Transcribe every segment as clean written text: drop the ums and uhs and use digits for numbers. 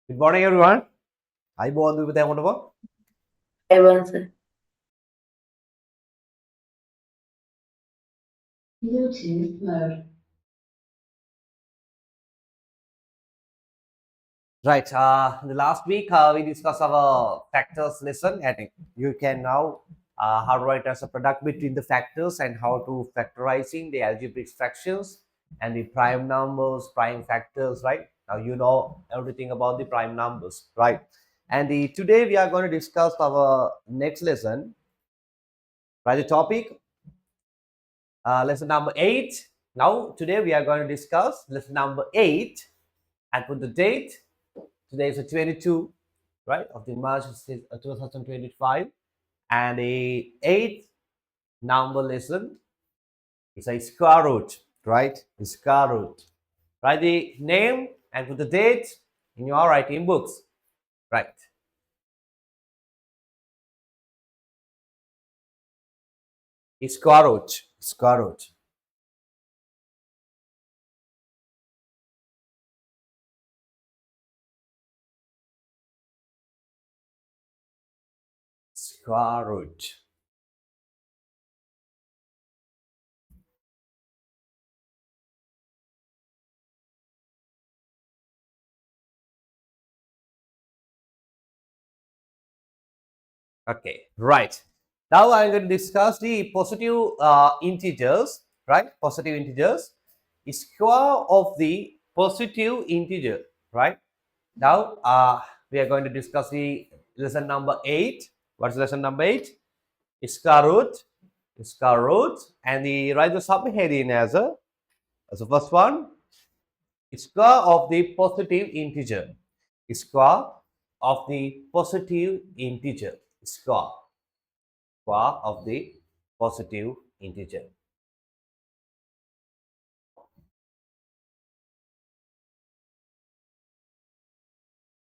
Good morning, everyone. I born with Amotabo. Evans. Bluetooth mode. Right. The last week we discussed our factors lesson, and you can now how to write as a product between the factors and how to factorizing the algebraic fractions and the prime numbers, prime factors. Right now, you know everything about the prime numbers, right? And today we are going to discuss our next lesson. Right, the topic lesson number 8. Now, today we are going to discuss lesson number 8 and put the date. Today is the 22, right, of the March 2025. And the 8th number lesson is a square root, right? The square root. Write the name and put the date in your writing books, right? Square root, square root. Square root. Okay, right. Now I'm going to discuss the positive integers, right? Positive integers. Square of the positive integer, right? Now we are going to discuss the lesson number 8. What's lesson number 8? Square root, square root, and the write the subheading as the first one. Square of the positive integer. Square of the positive integer. Square of the positive integer.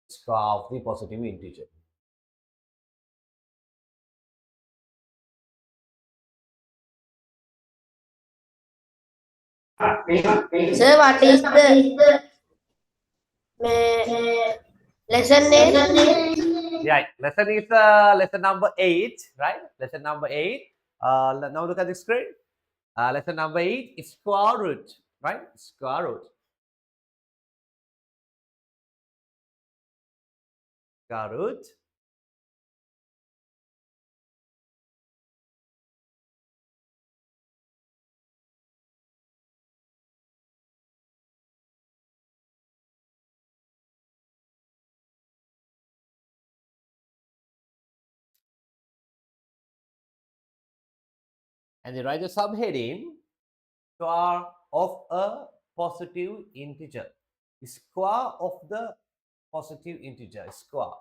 Square of the positive integer. Sir, what is the lesson name? Right. Lesson is lesson number 8, right? Lesson number 8. Now look at the screen. Lesson number 8 is square root, right? Square root. Square root. And they write the subheading square of a positive integer. Square of the positive integer. Square.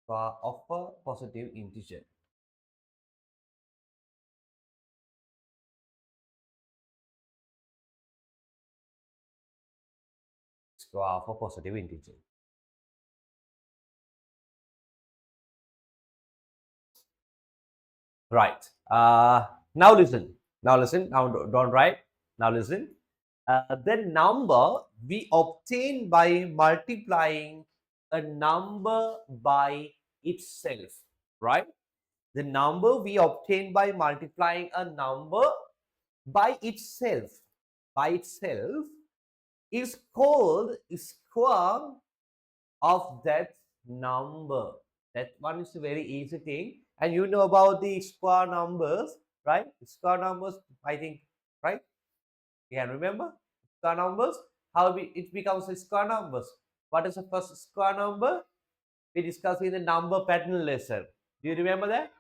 Square of a positive integer. Square of a positive integer. Right. Now listen. Now listen. Now don't write. Now listen. The number we obtain by multiplying a number by itself, right? The number we obtain by multiplying a number by itself is called square of that number. That one is a very easy thing. And you know about the square numbers, right? Square numbers, I think, right? You can remember square numbers, how it becomes a square numbers. What is the first square number? We discussed in the number pattern lesson. Do you remember that?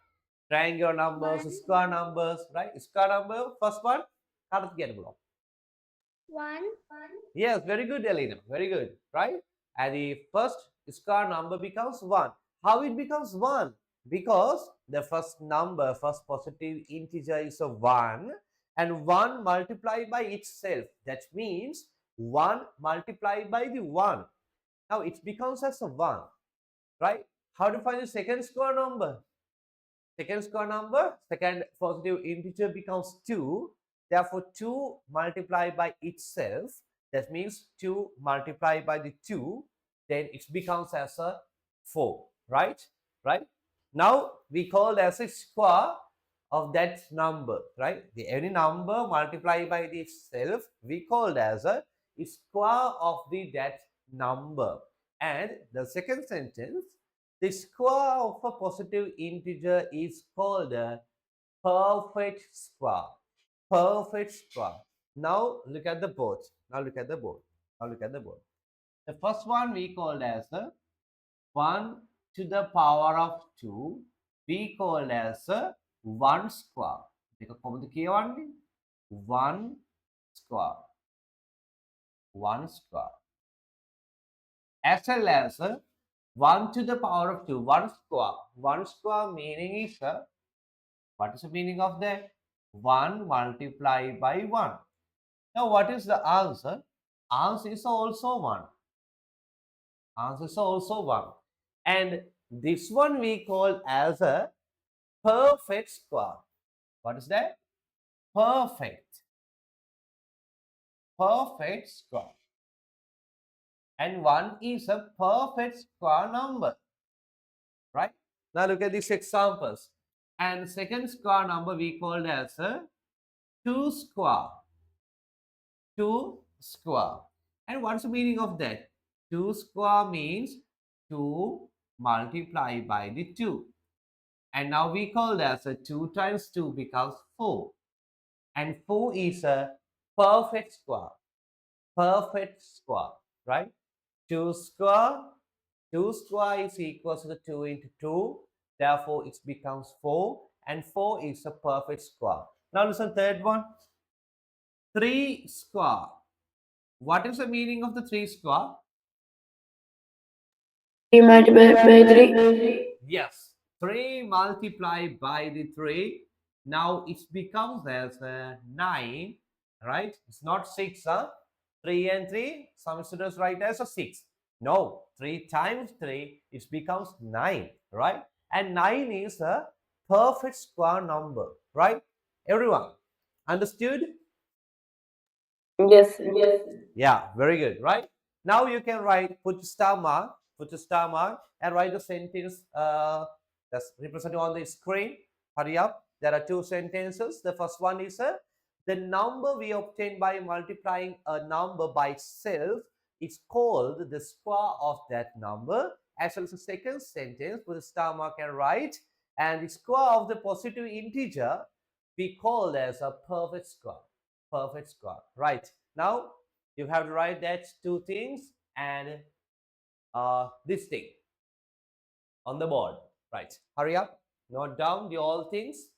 Triangular numbers, square numbers, right? Square number, first one, how does it get below? One. Yes, very good, Elena. Very good, right? And the first square number becomes 1. How it becomes 1? Because the first number, first positive integer is a 1 and 1 multiplied by itself. That means 1 multiplied by the 1. Now it becomes as a 1, right? How to find the second square number? Second square number, second positive integer becomes 2 Therefore, 2 multiplied by itself, that means 2 multiplied by the 2, then it becomes as a 4, right? Right? Now, we call as a square of that number, right? The any number multiplied by itself, we called as a square of the that number. And the second sentence, the square of a positive integer is called a perfect square. Perfect square. Now look at the board. Now look at the board. Now look at the board. The first one we called as a 1 to the power of 2. We called as a 1 square. Take a comment here only. 1 square. 1 square. As well as 1 to the power of 2. 1 square. 1 square meaning is what is the meaning of that? 1 multiplied by 1. Now, what is the answer? Answer is also 1. Answer is also 1. And this one we call as a perfect square. What is that? Perfect. Perfect square. And 1 is a perfect square number. Right? Now, look at these examples. And second square number we called as a 2 square. 2 square. And what's the meaning of that? 2 square means 2 multiplied by the 2. And now we call that a 2 times 2 becomes 4. And 4 is a perfect square. Perfect square, right? 2 square. 2 square is equal to the 2 into 2. Therefore, it becomes 4. And 4 is a perfect square. Now listen, third one. 3 square. What is the meaning of the 3 square? 3 multiplied by 3. Yes, 3 multiplied by the 3. Now it becomes as 9, right? It's not 6, huh? 3 and 3, some students write as a 6. No, 3 times 3, it becomes 9, right? And 9 is a perfect square number, right? Everyone, understood? Yes. Yeah, very good, right? Now you can write, put a star mark, and write the sentence that's represented on the screen. Hurry up. There are two sentences. The first one is the number we obtain by multiplying a number by itself is called the square of that number. As well as the second sentence, put a star mark and write, and the square of the positive integer we call as a perfect square. Perfect square. Right. Now you have to write that two things and this thing on the board. Right. Hurry up. Note down the all things.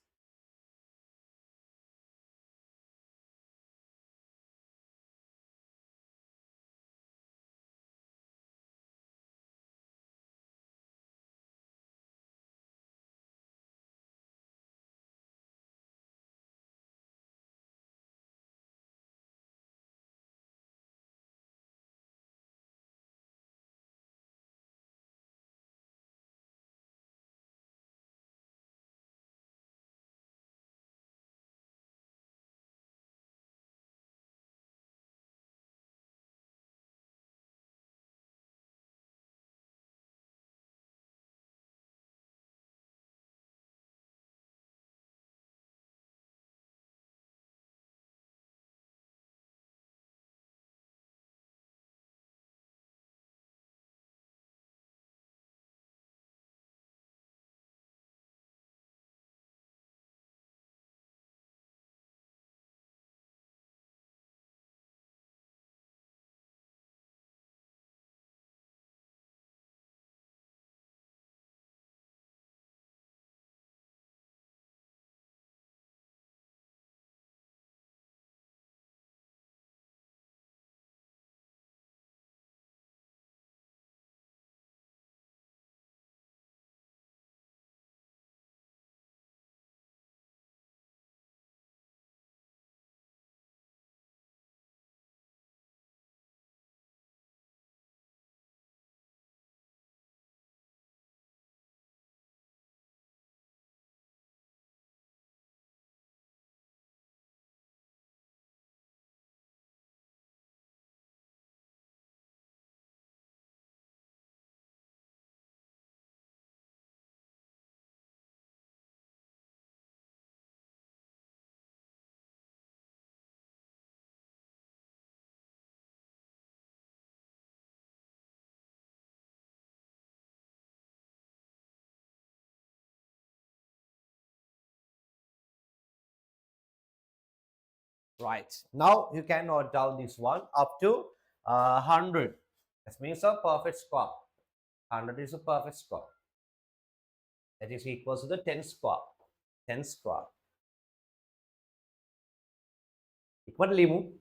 Right. Now you can note down this one up to 100. That means a perfect square. 100 is a perfect square. That is equal to the 10 square. 10 square. Equal limu.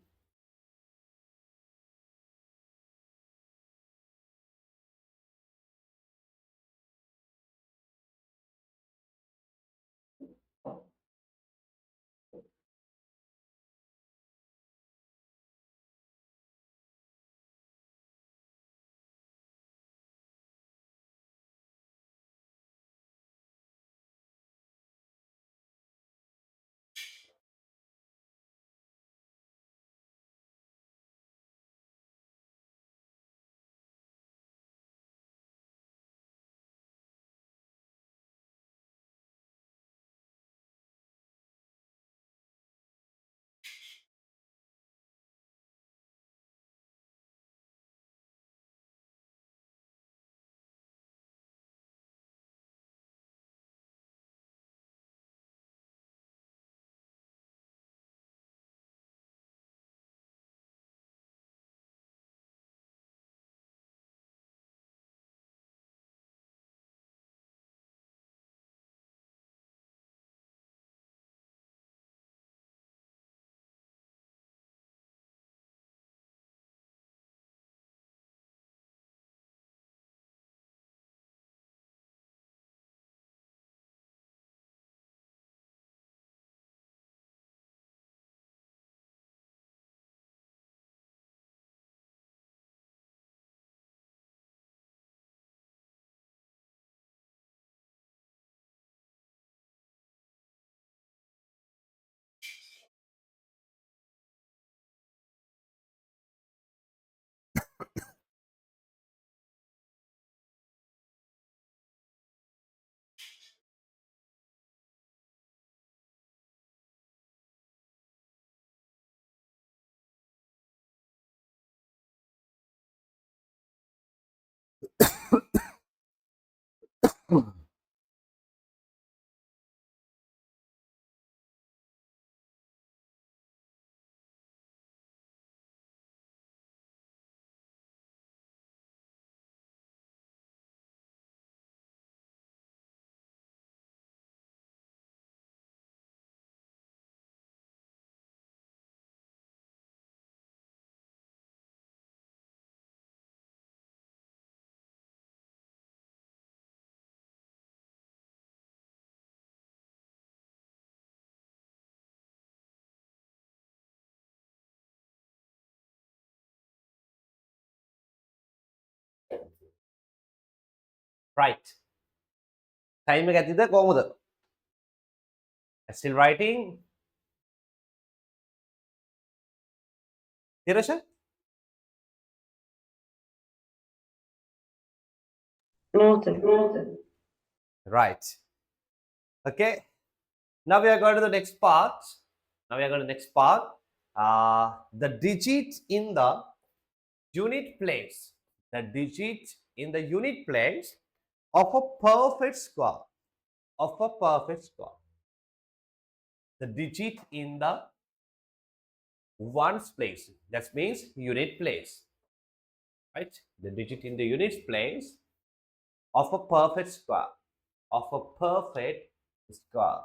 Right. Time එක ඇතිද කොහොමද? Still writing? Tirasha? Noted. Right. Okay. Now we are going to the next part. Now we are going to the next part. The digit in the unit place. The digit in the unit place of a perfect square. Of a perfect square. The digit in the ones place. That means unit place. Right? The digit in the unit place of a perfect square. Of a perfect square.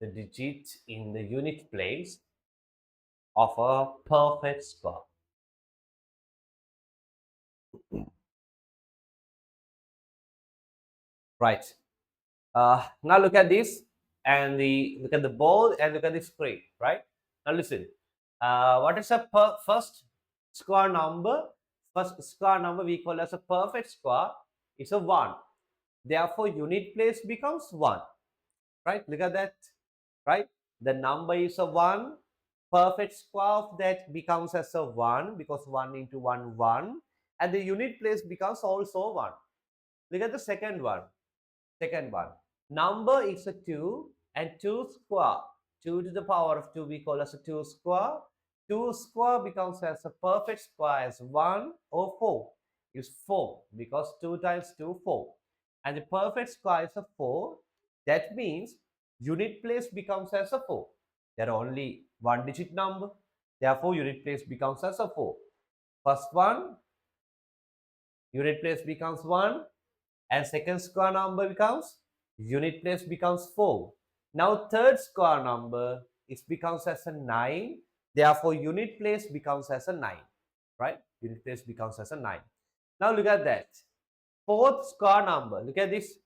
The digit in the unit place of a perfect square. Right. Now look at this and look at the ball and look at the screen. Right. Now listen. What is a first square number? First square number we call as a perfect square. It's a 1. Therefore, unit place becomes 1. Right. Look at that. Right. The number is a 1. perfect square of that becomes as a 1 because 1 into 1, 1. And the unit place becomes also 1. Look at the second one. Second one. Number is a 2 and 2 square. 2 to the power of 2 we call as a 2 square. 2 square becomes as a perfect square as 1 or 4. Is 4 because 2 times 2, 4. And the perfect square is a 4. That means unit place becomes as a 4. There are only one digit number. Therefore, unit place becomes as a 4. First one, unit place becomes 1. And second square number becomes, unit place becomes 4. Now third square number, it becomes as a 9. Therefore, unit place becomes as a 9. Right? Unit place becomes as a 9. Now look at that. Fourth square number. Look at this.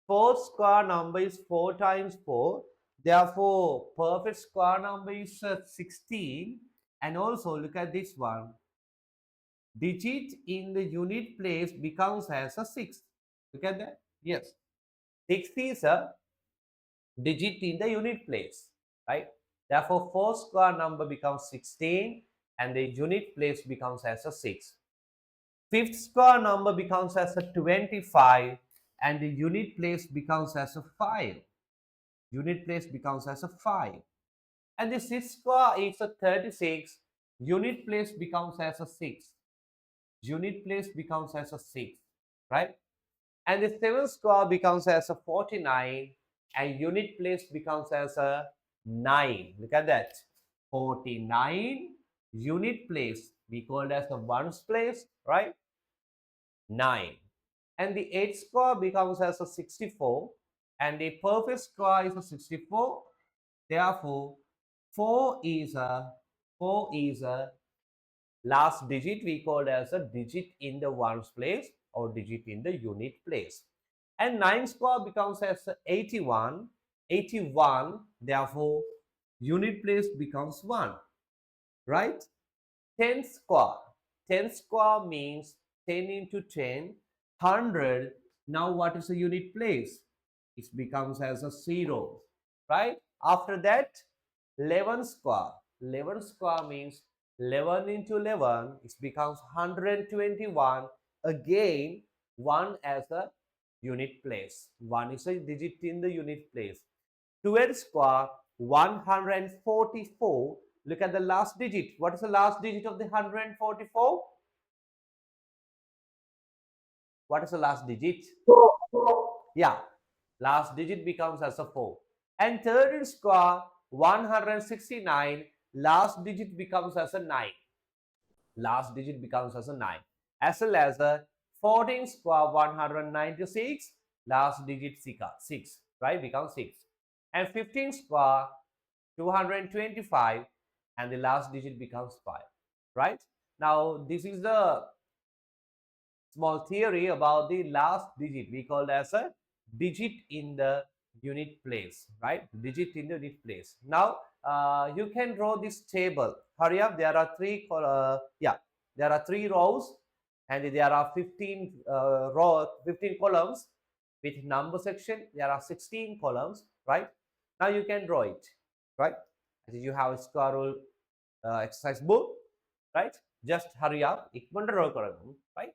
Fourth square number is 4 times 4. Therefore, perfect square number is 16. And also look at this one. Digit in the unit place becomes as a 6. Look at that. Yes. 6 is a digit in the unit place, right? Therefore, 4 square number becomes 16 and the unit place becomes as a 6. Fifth square number becomes as a 25 and the unit place becomes as a 5. Unit place becomes as a 5. And the sixth square is a 36. Unit place becomes as a 6. Unit place becomes as a 6, right? And the seventh square becomes as a 49 and unit place becomes as a 9. Look at that. 49 unit place we called as a ones place, right? 9. And the 8 square becomes as a 64 and the perfect square is a 64. Therefore, 4 is a last digit we called as a digit in the ones place or digit in the unit place. And 9 square becomes as 81. 81, therefore, unit place becomes 1, right? 10 square. 10 square means 10 into 10, 100. Now what is a unit place? It becomes as a 0, right? After that, 11 square. 11 square means 11 into 11. It becomes 121. Again, 1 as a unit place. 1 is a digit in the unit place. 12 square, 144. Look at the last digit. What is the last digit of the 144? What is the last digit? Yeah, last digit becomes as a 4. And 13 square, 169. Last digit becomes as a 9. Last digit becomes as a 9. As well as a 14 square, 196. Last digit 6, right? Becomes 6. And 15 square, 225, and the last digit becomes 5, right? Now this is the small theory about the last digit we called as a digit in the unit place, right? Digit in the unit place. Now you can draw this table. Hurry up. There are there are 3 rows and there are 15 15 columns. With number section there are 16 columns, right? Now you can draw it, right? You have a square rule exercise book, right? Just hurry up. Right?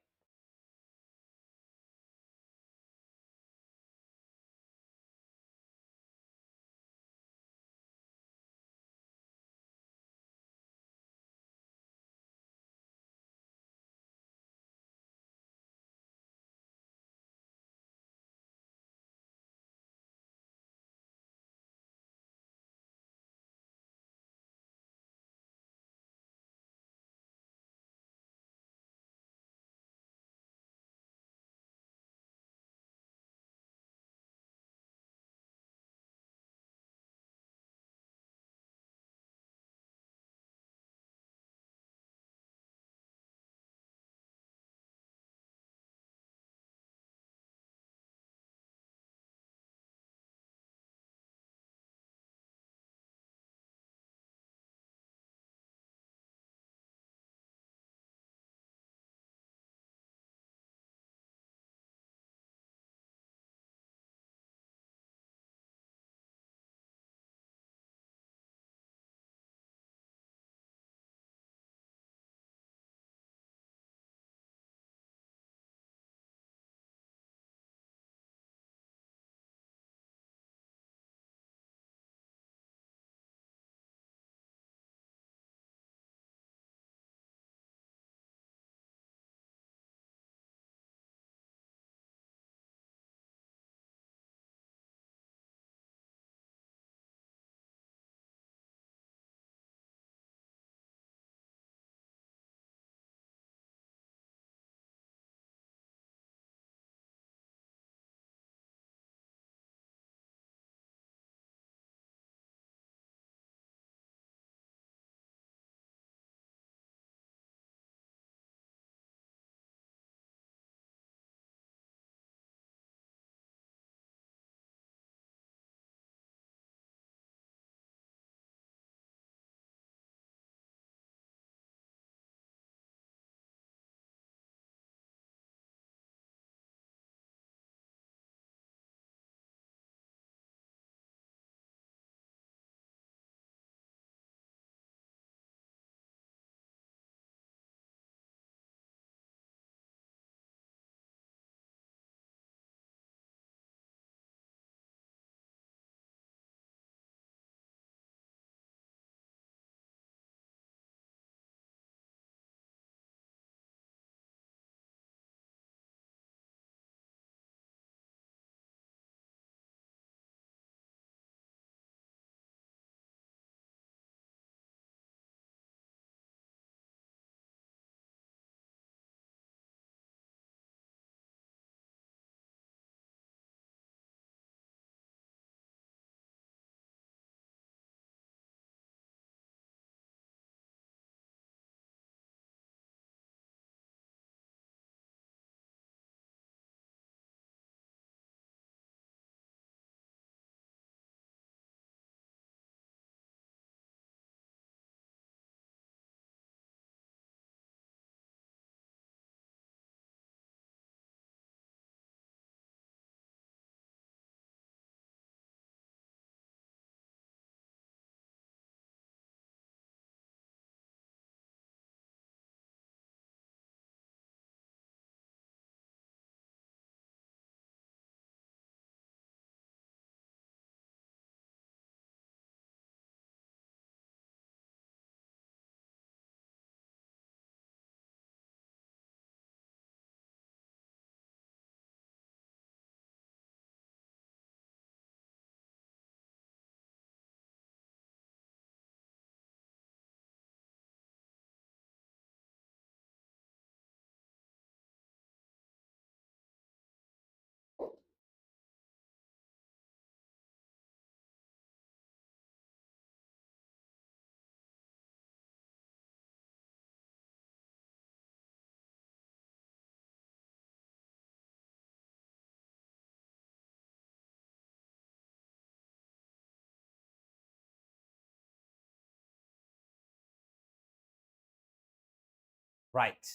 Right.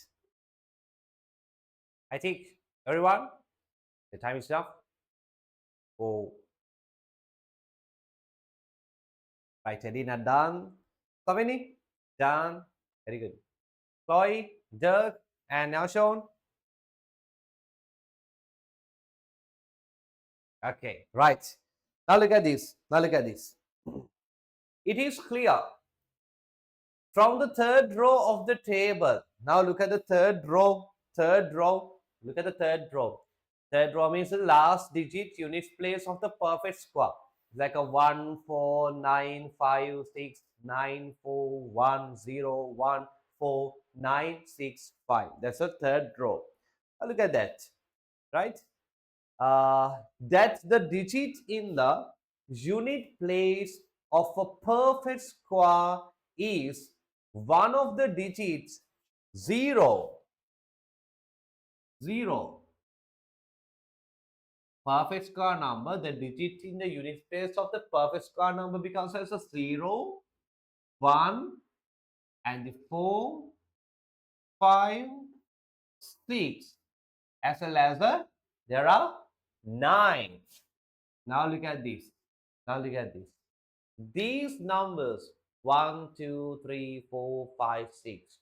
I think everyone, the time is up. Oh, right. Edina done. Savini, done. Very good. Chloe, Dirk, and now Sean. Okay, right. Now look at this. Now look at this. It is clear from the third row of the table. Now look at the third row. Third row. Look at the third row. Third row means the last digit units place of the perfect square. Like a 1, 4, 9, 5, 6, 9, 4, 1, 0, 1, 4, 9, 6, 5. That's the third row. Now look at that. Right? That's the digit in the unit place of a perfect square is one of the digits 0, 0. Perfect square number, the digit in the unit place of the perfect square number becomes as a 0, 1, and the 4, 5, 6, as well as there are 9. Now look at this. Now look at this. These numbers 1, 2, 3, 4, 5, 6.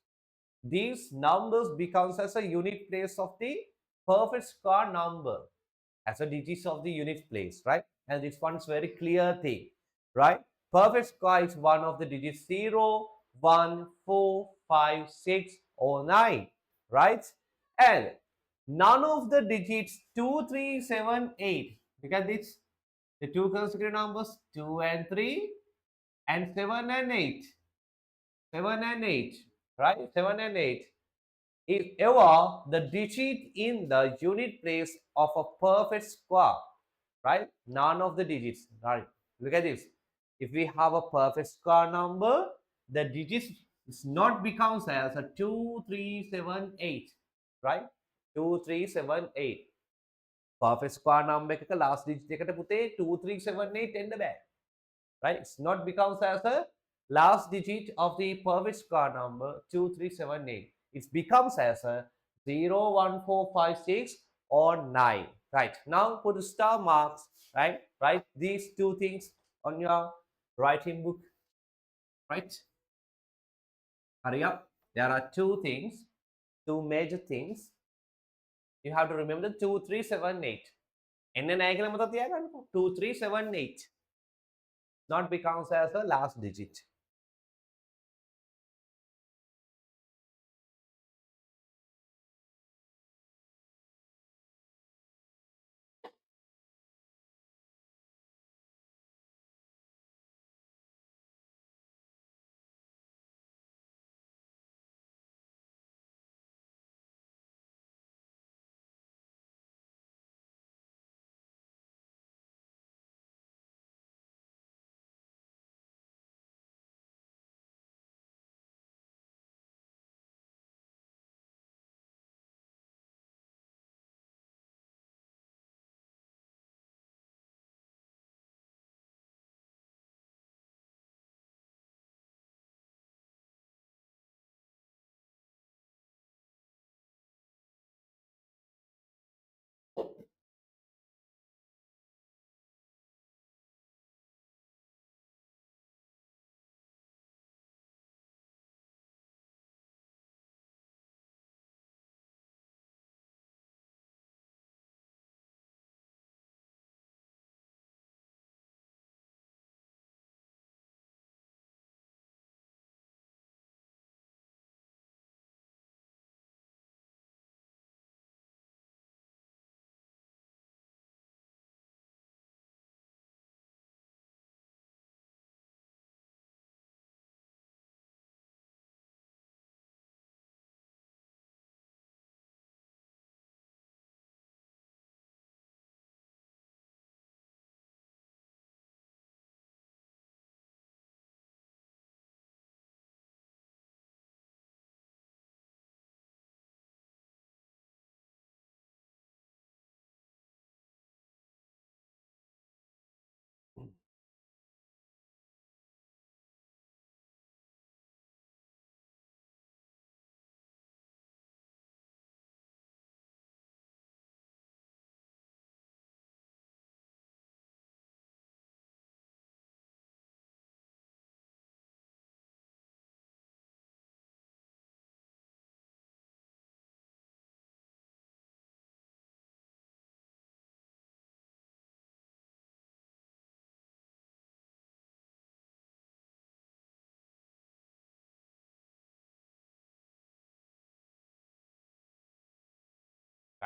These numbers becomes as a unit place of the perfect square number as a digits of the unit place, right? And this one's very clear thing, right? Perfect square is one of the digits 0, 1, 4, 5, 6, or 9, right? And none of the digits 2, 3, 7, 8. Look at this. The two consecutive numbers 2 and 3 and 7 and 8. 7 and 8, right? 7 and 8 is ever the digit in the unit place of a perfect square, right? None of the digits, right? Look at this. If we have a perfect square number, the digits is not becomes as a 2, 3, 7, 8, right? 2, 3, 7, 8. Perfect square number එක last digit එකට පුතේ 2, 3, 7, 8 එන්න බෑ. Right? It's not becomes as a last digit of the perfect square number 2, 3, 7, 8. It becomes as a 0, 1, 4, 5, 6 or 9. Right? Now put the star marks. Right? Write these two things on your writing book. Right? Hurry up. There are two things, two major things. You have to remember 2, 3, 7, 8. එන්න නෑ කියලා මතක තියාගන්නකෝ. 2, 3, 7, 8. Not becomes as a last digit.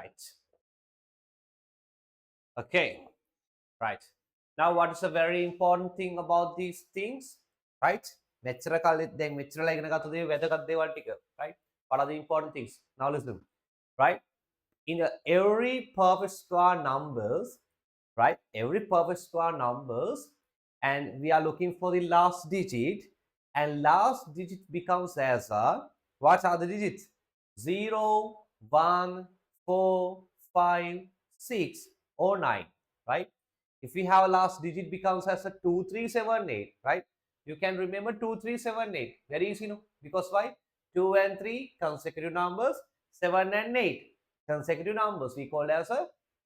Right. Okay. Right. Now, what is a very important thing about these things? Right? Right? What are the important things? Now listen. Right? In every perfect square numbers, right? Every perfect square numbers, and we are looking for the last digit, and last digit becomes as a, what are the digits? 0, 1, 4, 5, 6, or 9, right? If we have a last digit becomes as a 2378, right? You can remember 2378 very easy, no? Because why? 2 and 3 consecutive numbers, 7 and 8 consecutive numbers we call as a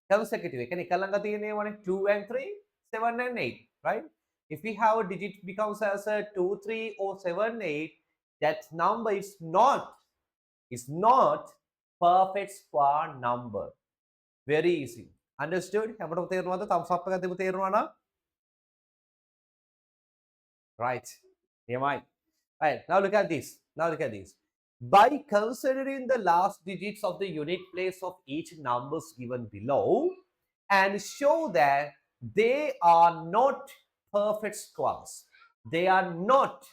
consecutive. Can you 2 and 3, 7 and 8, right? If we have a digit becomes as a 2, 3 or 7, 8, that number is not perfect square number. Very easy. Understood? Thumbs up. Right. Am. Right. Now look at this. Now look at this. By considering the last digits of the unit place of each numbers given below and show that they are not perfect squares. They are not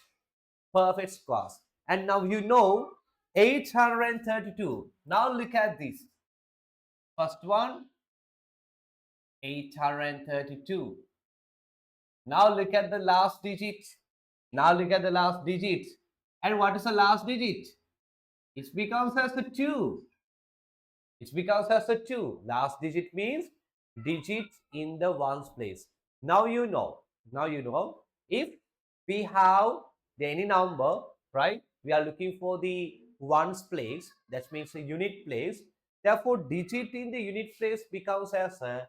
perfect squares. And now you know 832. Now look at this. First one, 832. Now look at the last digit. Now look at the last digit. And what is the last digit? It becomes as a 2. It becomes as a 2. Last digit means digit in the ones place. Now you know. Now you know. If we have any number, right? We are looking for the ones place. That means the unit place. Therefore, digit in the unit place becomes as a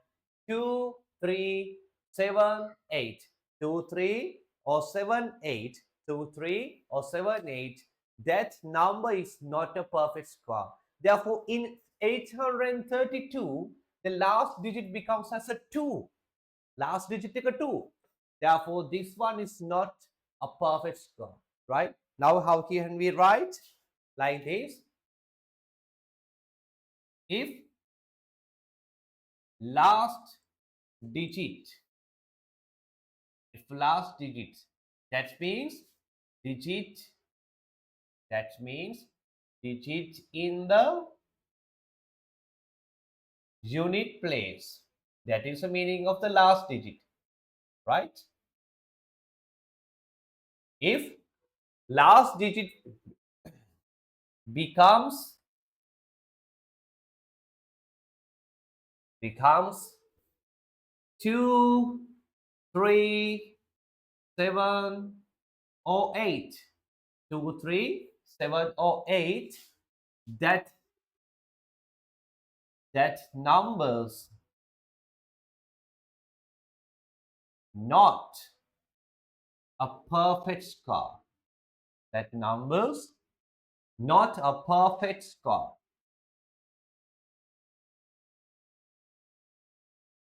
2, 3, 7, 8. 2, 3 or 7, 8. 2, 3 or 7, 8. That number is not a perfect square. Therefore, in 832, the last digit becomes as a 2. Last digit take a 2. Therefore, this one is not a perfect square. Right? Now, how can we write? Like this. If last digit, that means digit, digit in the unit place. That is the meaning of the last digit, right? If last digit becomes 2, 3, 7, or 8. 2, 3, 7, or 8, that numbers not a perfect score. That numbers not a perfect score.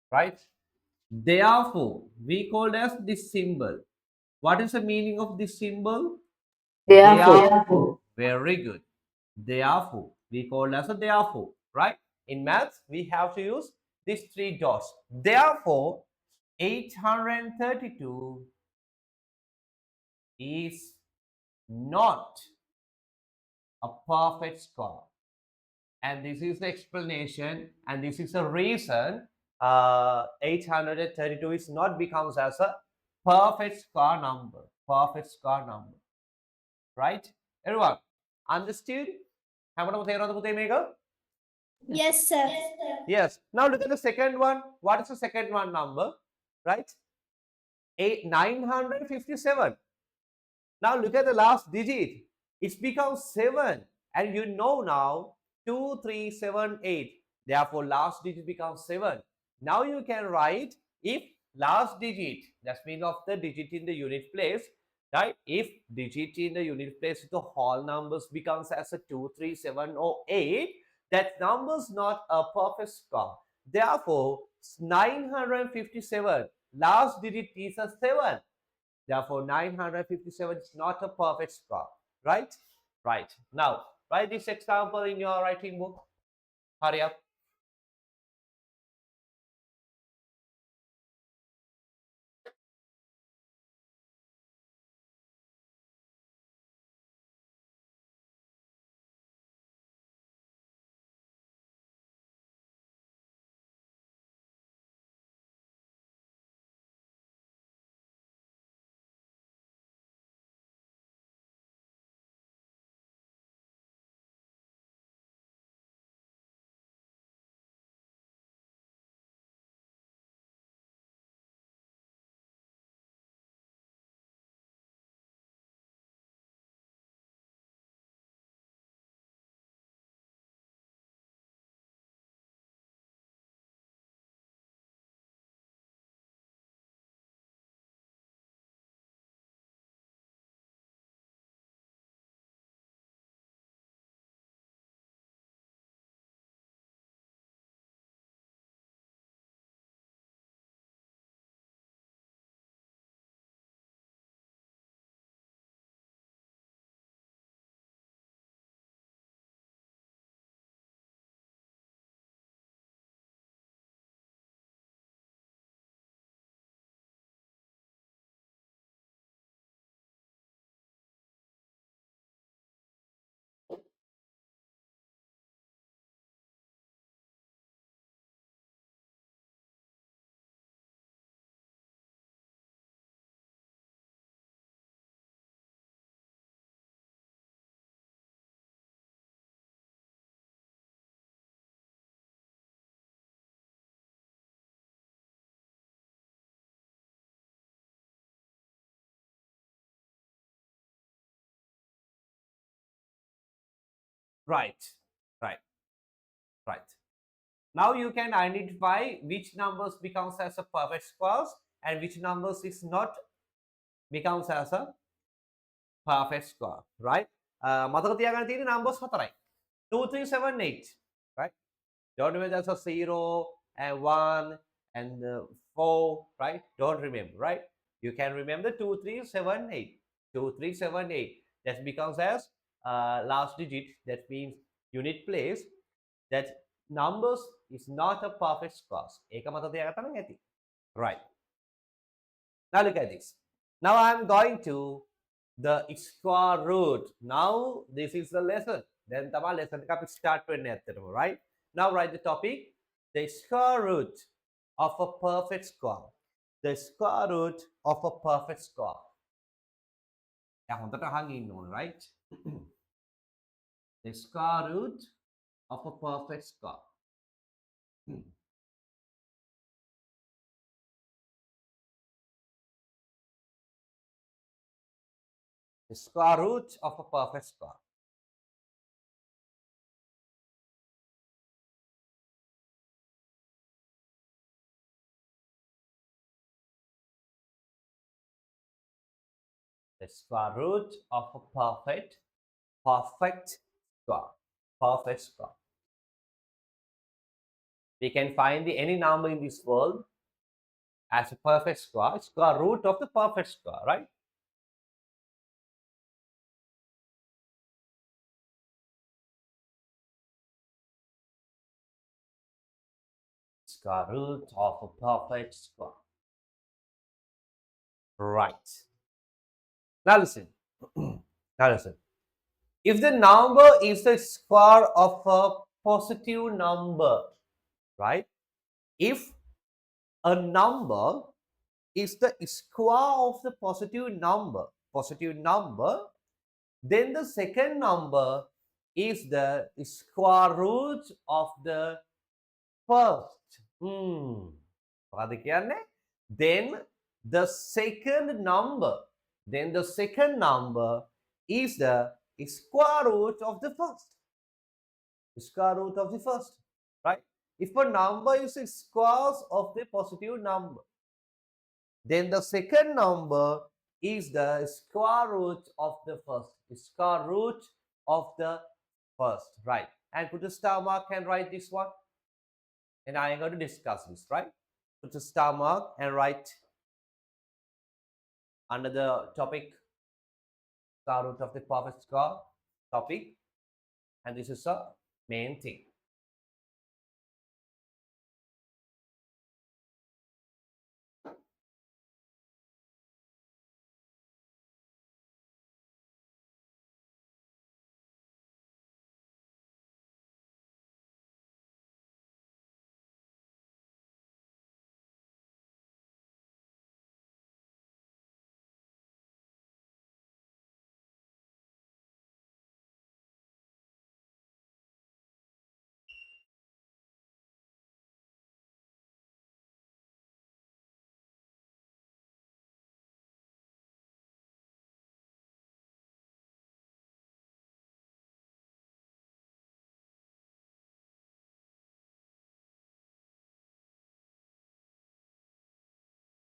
Right? Therefore, we call as this symbol. What is the meaning of this symbol? Therefore. Very good. Therefore, we call as a therefore, right? In maths, we have to use these 3 dots. Therefore, 832 is not a perfect score. And this is the explanation, and this is the reason 832 is not becomes as a perfect square number. Perfect square number. Right? Everyone, understood? Yes, sir. Yes. Now look at the second one. What is the second one number? Right? 957. Now look at the last digit. It becomes 7. And you know now 2, 3, 7, 8. Therefore, last digit becomes 7. Now you can write if last digit, that means of the digit in the unit place, right? If digit in the unit place the whole numbers becomes as a 2, 3, 7, or 8, that number is not a perfect score. Therefore, 957, last digit is a 7. Therefore, 957 is not a perfect score. Right? Right. Now, write this example in your writing book. Hurry up. Right, right, right. Now you can identify which numbers becomes as a perfect squares and which numbers is not becomes as a perfect square, right? මතක තියාගන්න තියෙන numbers හතරයි. 2 3 7 8, right? Don't remember that's a 0 and 1 and 4, right? Don't remember, right? You can remember 2 3 7 8. 2 3 7 8. That becomes as last digit. That means unit place. That numbers is not a perfect square. ඒක මතක තියාගත්තා නම් ඇති. Right. Now look at this. Now I'm going to the square root. Now this is the lesson. Then tama lesson එක අපි start වෙන්නේ ඇත්තටම, right? Now write the topic, the square root of a perfect square. The square root of a perfect square. එයා හොඳට අහන් ඉන්න ඕන, right? The square root of a perfect square. The square root of a perfect square. The square root of a perfect square. Perfect square. We can find any number in this world as a perfect square. Square root of the perfect square, right? Square root of a perfect square. Right. Now listen. Now listen. If the number is the square of a positive number, right? If a number is the square of the positive number, then the second number is the square root of the first. Then the second number is the square root of the first. Square root of the first, right? If a number is a square of the positive number, then the second number is the square root of the first. Square root of the first, right? And put a star mark and write this one. And I am going to discuss this, right? Put a star mark and write under the topic square root of the perfect square topic. And this is a main thing.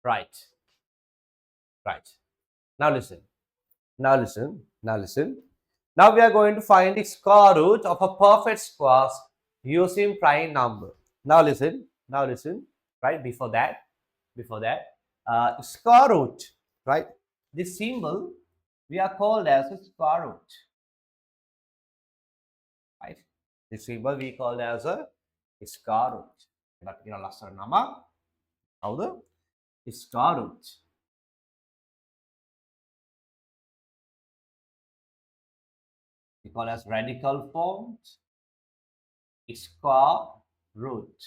Right. Right. Now listen. Now listen. Now listen. Now we are going to find the square root of a perfect square using prime number. Now listen. Now listen. Right. Before that, square root. Right. This symbol we are called as a square root. Right. This symbol we call as a square root. But you know, last nama. How the square root. We call as radical forms, square root,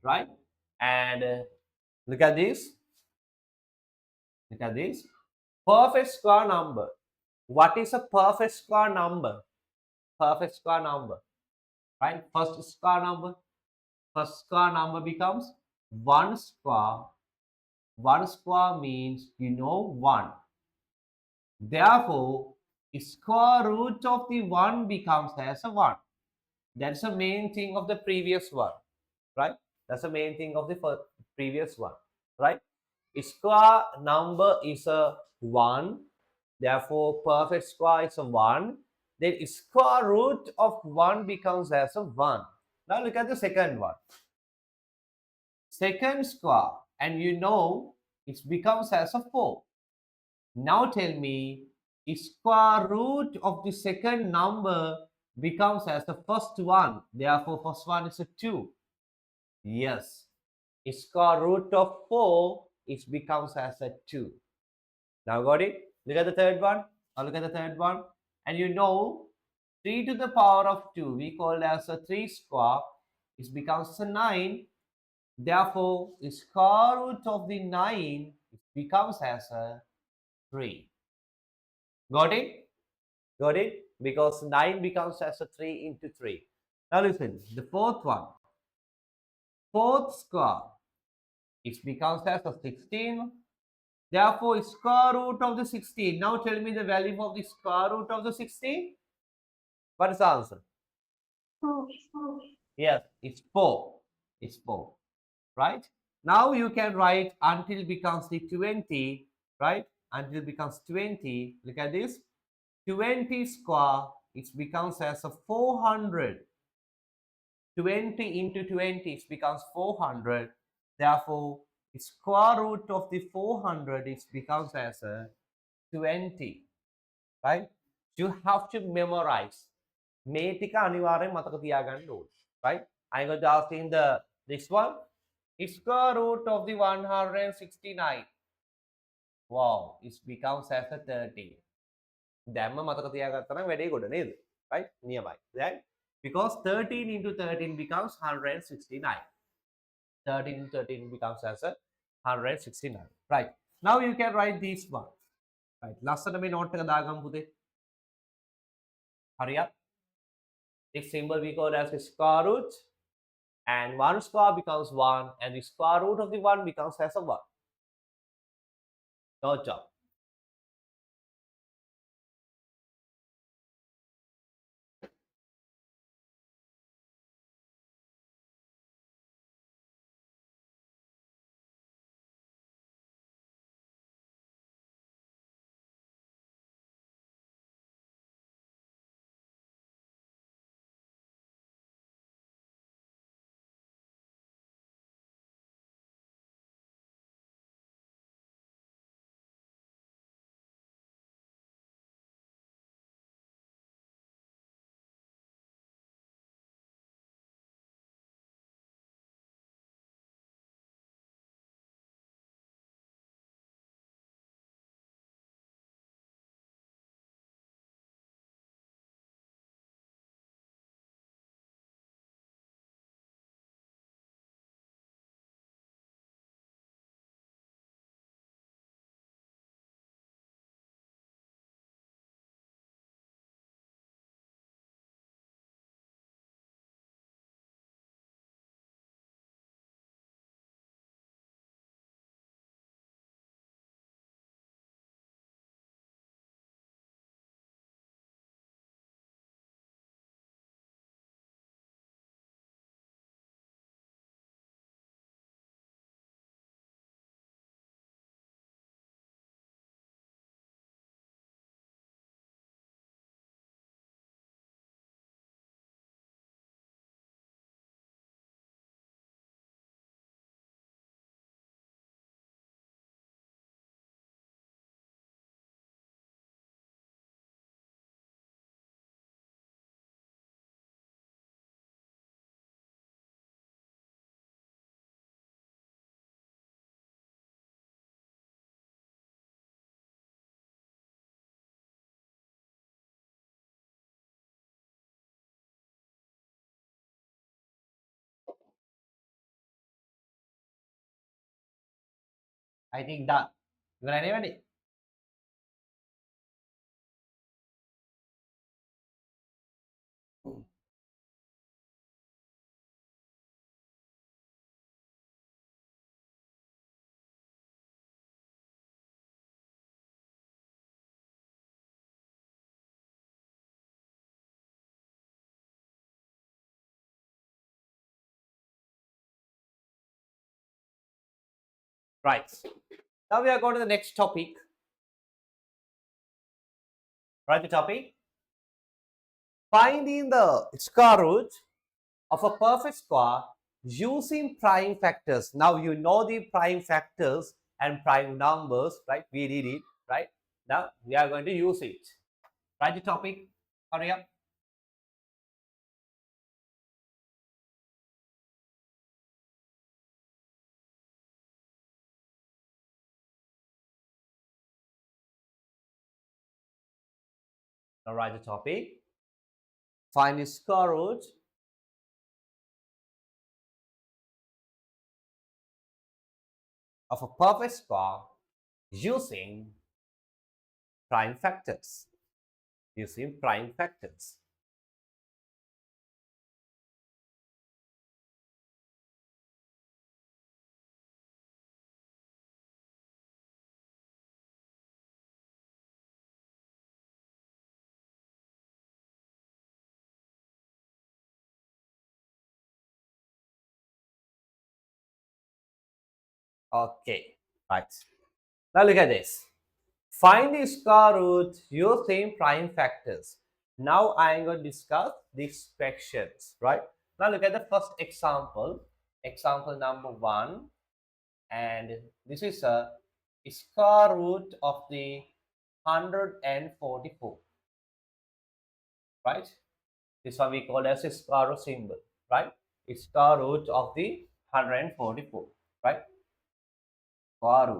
right? And look at this. Look at this. Perfect square number. What is a perfect square number? Perfect square number, right? First square number. First square number becomes 1 square. 1 square means 1. Therefore, square root of the 1 becomes as a 1. That's the main thing of the previous one, right? That's the main thing of the previous one, right? Square number is a 1, therefore perfect square is a 1. Then square root of 1 becomes as a 1. Now look at the second one. Second square, and you know it becomes as a 4. Now tell me, square root of the second number becomes as the first one. Therefore, first one is a 2. Yes. Square root of 4, it becomes as a 2. Now got it? Look at the third one. Now look at the third one. And you know, 3 to the power of 2, we call as a 3 square. It becomes a 9. Therefore, square root of the 9 becomes as a 3. Got it? Got it? Because 9 becomes as a 3 into 3. Now listen, the fourth one. Fourth square, it becomes as a 16. Therefore, square root of the 16. Now tell me the value of the square root of the 16. What is the answer? Yes, it's 4. It's 4. Right? Now you can write until it becomes the 20. Right? Until it becomes 20. Look at this. 20 square, it becomes as a 400. 20 into 20, it becomes 400. Therefore, square root of the 400, it becomes as a 20. Right? You have to memorize. මේ ටික අනිවාර්යෙන් මතක තියාගන්න ඕනේ. Right? I'm going to ask in this one. Square root of the 169. Wow, it becomes as a 30. දැම්ම මතක තියාගත්තා නම් වැඩේ ගොඩ නේද? Right? නියමයි. Right? Because 13 into 13 becomes 169. 13 into 13 becomes as a 169. Right. Now you can write this one. Right. ලස්සන මේ note එක දාගමු පුතේ. Hurry up. This symbol we call as a square root, and 1 square becomes 1, and the square root of the 1 becomes as a 1. Good job. I think done. ඉවරයි නේද? Right. Now we are going to the next topic. Right, the topic. Finding the square root of a perfect square using prime factors. Now you know the prime factors and prime numbers, right? We did it, right? Now we are going to use it. Write the topic. Hurry up. Now write the topic. Find the square root of a perfect square using prime factors. Using prime factors. Okay, right. Now look at this. Find the square root using prime factors. Now I am going to discuss these fractions, right? Now look at the first example. Example number 1. And this is a square root of the 144, right? This one we call as a square root symbol, right? It's square root of the 144, right? Square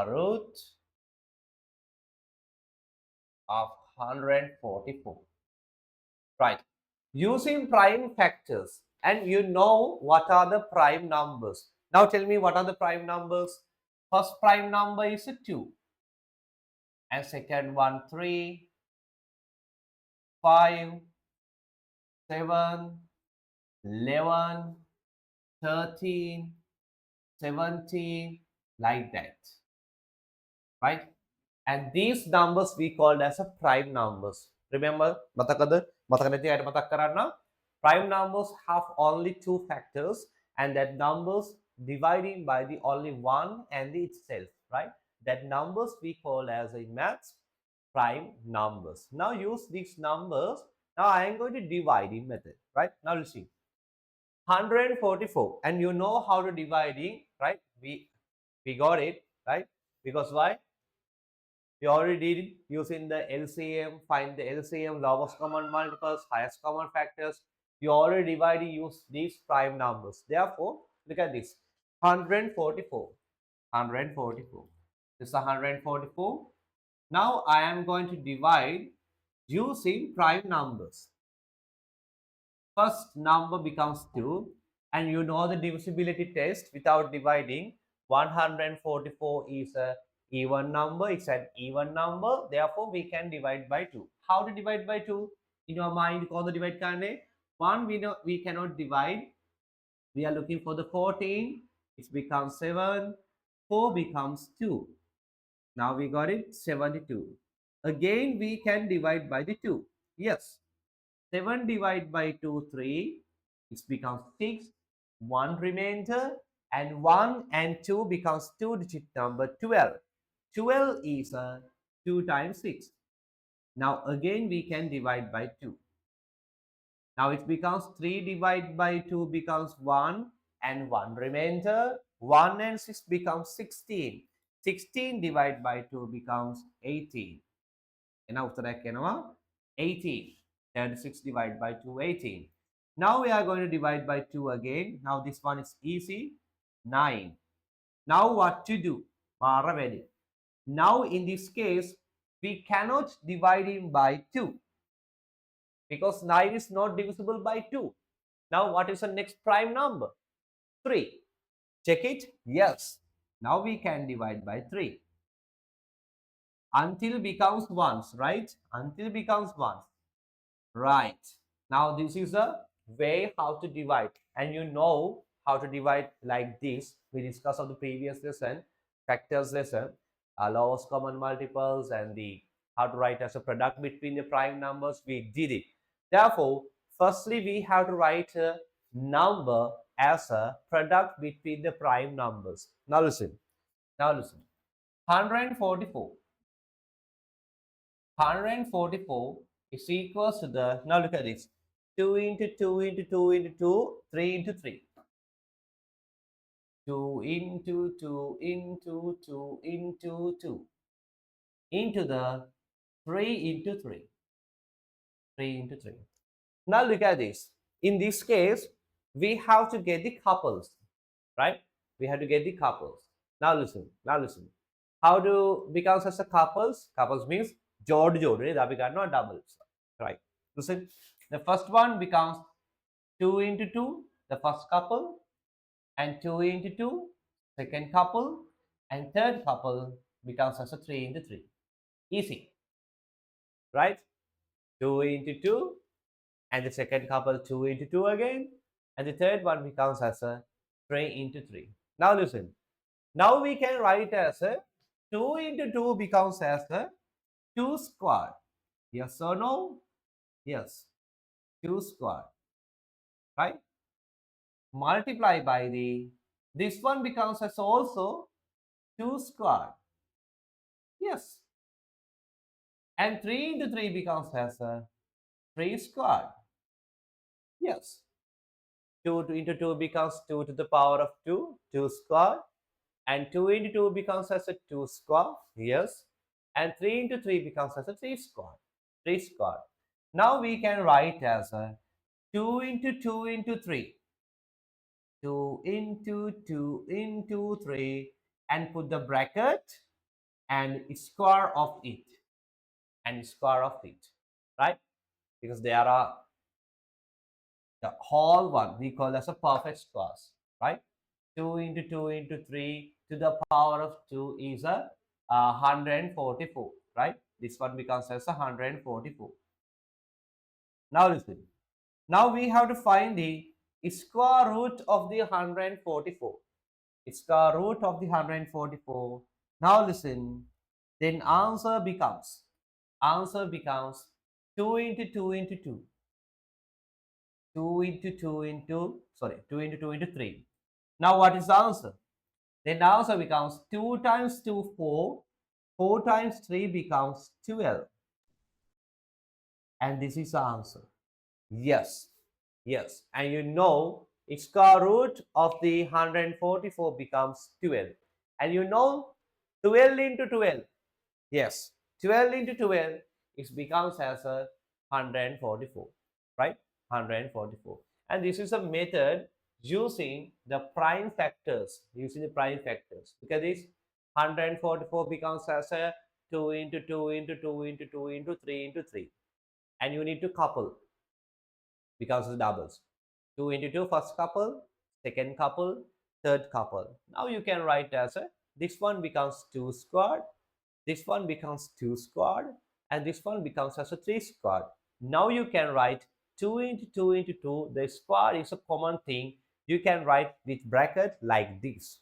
root of 144, right? Using prime factors, and you know what are the prime numbers. Now tell me what are the prime numbers. First prime number is a 2, and second one 3, 5, 7, 11, 13, 17, like that, right? And these numbers we called as a prime numbers. Remember, prime numbers have only two factors, and that numbers dividing by the only one and the itself, right? That numbers we call as in maths prime numbers. Now use these numbers. Now I am going to divide in method, right? Now let's see. 144, and you know how to dividing, right? We got it, right? Because why? We already did it using the LCM, find the LCM, lowest common multiples, highest common factors. You already divided use these prime numbers. Therefore, look at this. 144. 144. This is 144. Now I am going to divide using prime numbers. First number becomes 2, and you know the divisibility test without dividing. 144 is a even number, it's an even number, therefore we can divide by 2. How to divide by 2? In your mind, call the divide kind. 1 we know we cannot divide, we are looking for the 14, it becomes 7, 4 becomes 2. Now we got it, 72. Again we can divide by the 2. Yes, 7 divided by 2, 3. It becomes 6. 1 remainder, and 1 and 2 becomes 2-digit number 12. 12 is 2 times 6. Now again we can divide by 2. Now it becomes 3 divided by 2 becomes 1, and 1 remainder. 1 and 6 becomes 16. 16 divided by 2 becomes 18. Now uttara 18. 36 divided by 2, 18. Now we are going to divide by 2 again. Now this one is easy. 9. Now what to do? Now in this case, we cannot divide him by 2 because 9 is not divisible by 2. Now what is the next prime number? 3. Check it. Yes. Now we can divide by 3 until becomes ones, right? Until becomes ones. Right. Now this is a way how to divide, and you know how to divide like this. We discussed on the previous lesson, factors lesson, lowest common multiples, and the how to write as a product between the prime numbers. We did it. Therefore, firstly we have to write a number as a product between the prime numbers. Now listen. Now listen. 144. 144 is equals to the, now look at this. 2 into 2 into 2 into 2, 3 into 3. 2 into 2 into 2 into 2 into the 3 into 3. 3 into 3. Now look at this. In this case, we have to get the couples, right? We have to get the couples. Now listen. Now listen. How do becomes as a couples? Couples means jodi, that we got not doubles, right? Listen. The first one becomes 2 into 2, the first couple, and 2 into 2, second couple, and third couple becomes as a 3 into 3. Easy, right? 2 into 2, and the second couple 2 into 2 again, and the third one becomes as a 3 into 3. Now listen. Now we can write as a 2 into 2 becomes as a 2 squared. Yes or no? Yes. 2 squared, right? Multiply by the, this one becomes as also 2 squared. Yes. And 3 into 3 becomes as a 3 squared. Yes. 2 into 2 becomes 2 to the power of 2, 2 squared. And 2 into 2 becomes as a 2 squared. Yes. And 3 into 3 becomes as a 3 squared. 3 squared. Now we can write as a 2 into 2 into 3. 2 into 2 into 3, and put the bracket and square of it, and square of it, right? Because there are the whole one we call as a perfect squares, right? 2 into 2 into 3 to the power of 2 is a 144, right? This one becomes as a 144. Now listen. Now we have to find the square root of the 144. Square root of the 144. Now listen. Then answer becomes 2 into 2 into 2. 2 into 2 into, sorry, 2 into 2 into 3. Now what is the answer? Then the answer becomes 2 times 2, 4. 4 times 3 becomes 12. And this is the answer. Yes. Yes. And you know, square root of the 144 becomes 12. And you know, 12 into 12. Yes. 12 into 12, it becomes as a 144. Right? 144. And this is a method using the prime factors. Using the prime factors. Look at this. 144 becomes as a 2 into 2 into 2 into 2 into 3 into 3. And you need to couple because of doubles. 2 into 2 first couple, second couple, third couple. Now you can write as a, this one becomes 2 squared, this one becomes 2 squared, and this one becomes as a 3 squared. Now you can write 2 into 2 into 2. The square is a common thing. You can write with bracket like this.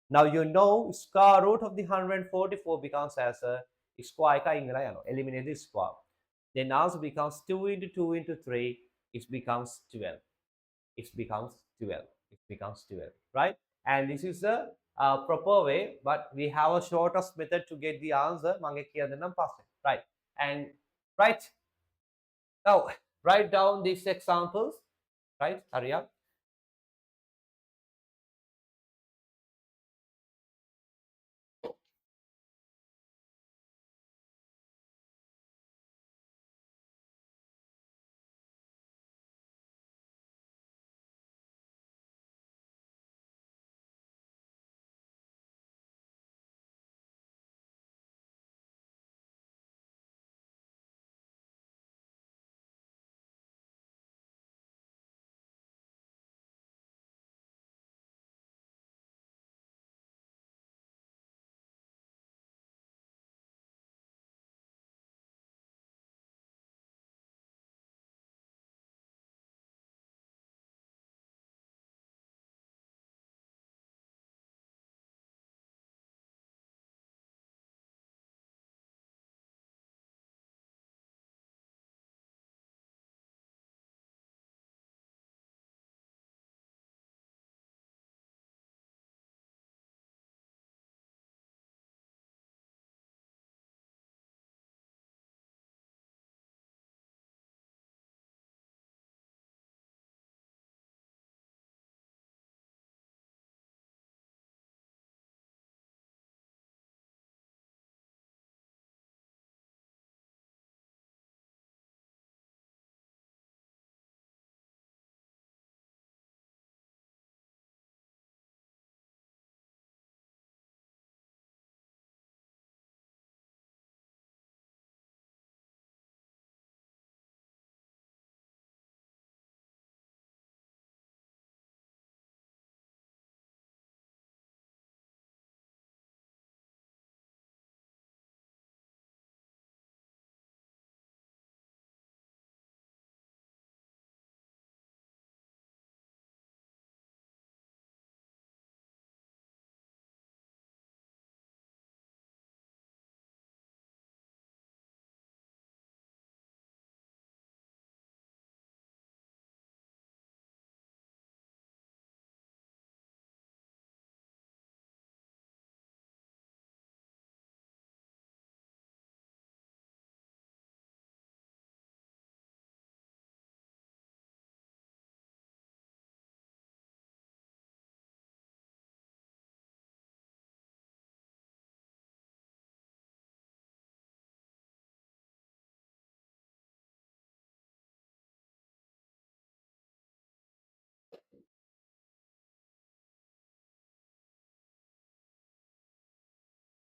Now you know square root of the 144 becomes as a square. Eliminate this square. Then answer becomes 2 into 2 into 3. It becomes 12. It becomes 12. It becomes 12, right? And this is the proper way, but we have a shortest method to get the answer. Right? And right now, write down these examples. Right, Arya?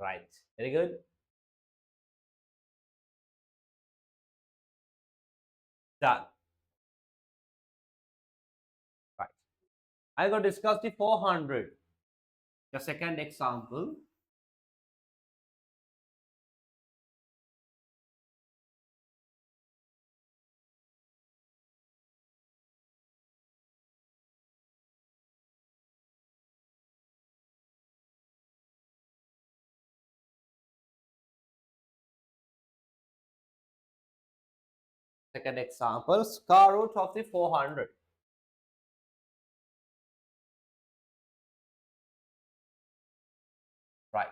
Right. Very good. Done. Right. I'm going to discuss the 400. The second example. Second example, square root of the 400. Right.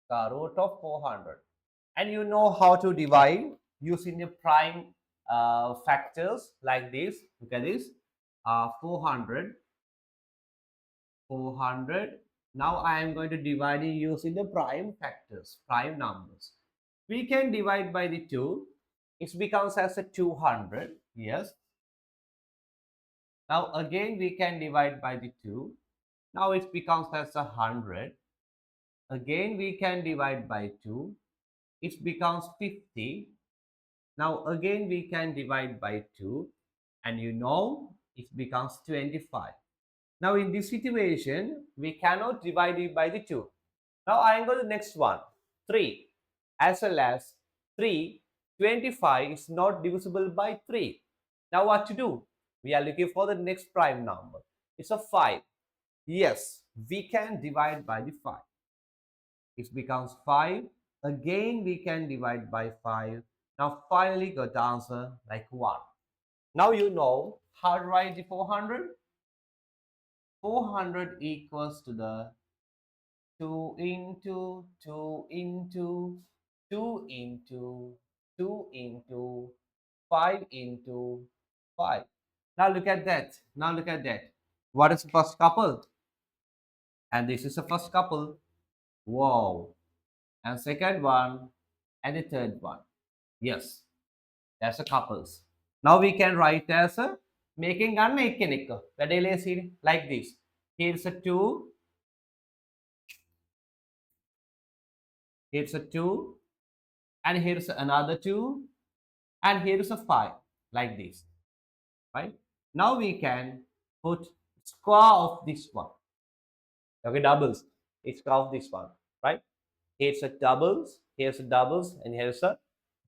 Square root of 400. And you know how to divide using the prime factors like this. Look at this. 400. 400. Now I am going to divide it using the prime factors, prime numbers. We can divide by the 2. It becomes as a 200. Yes. Now again we can divide by the 2. Now it becomes as 100. Again we can divide by 2. It becomes 50. Now again we can divide by 2. And you know it becomes 25. Now in this situation, we cannot divide it by the 2. Now I am going to the next one. 3. As well as 3, 25 is not divisible by 3. Now what to do? We are looking for the next prime number. It's a 5. Yes, we can divide by the 5. It becomes 5. Again, we can divide by 5. Now finally got the answer like 1. Now you know how to write the 400. 400 equals to the 2 into 2 into 2 into 2 into 5 into 5. Now look at that. Now look at that. What is the first couple? And this is the first couple. Wow. And second one and the third one. Yes, that's a couples. Now we can write as a making unmechanic. Like this. Here's a 2. Here's a 2. And here's another 2. And here's a 5. Like this. Right? Now we can put square of this one. Okay, doubles. It's square of this one. Right? Here's a doubles. Here's a doubles. And here's a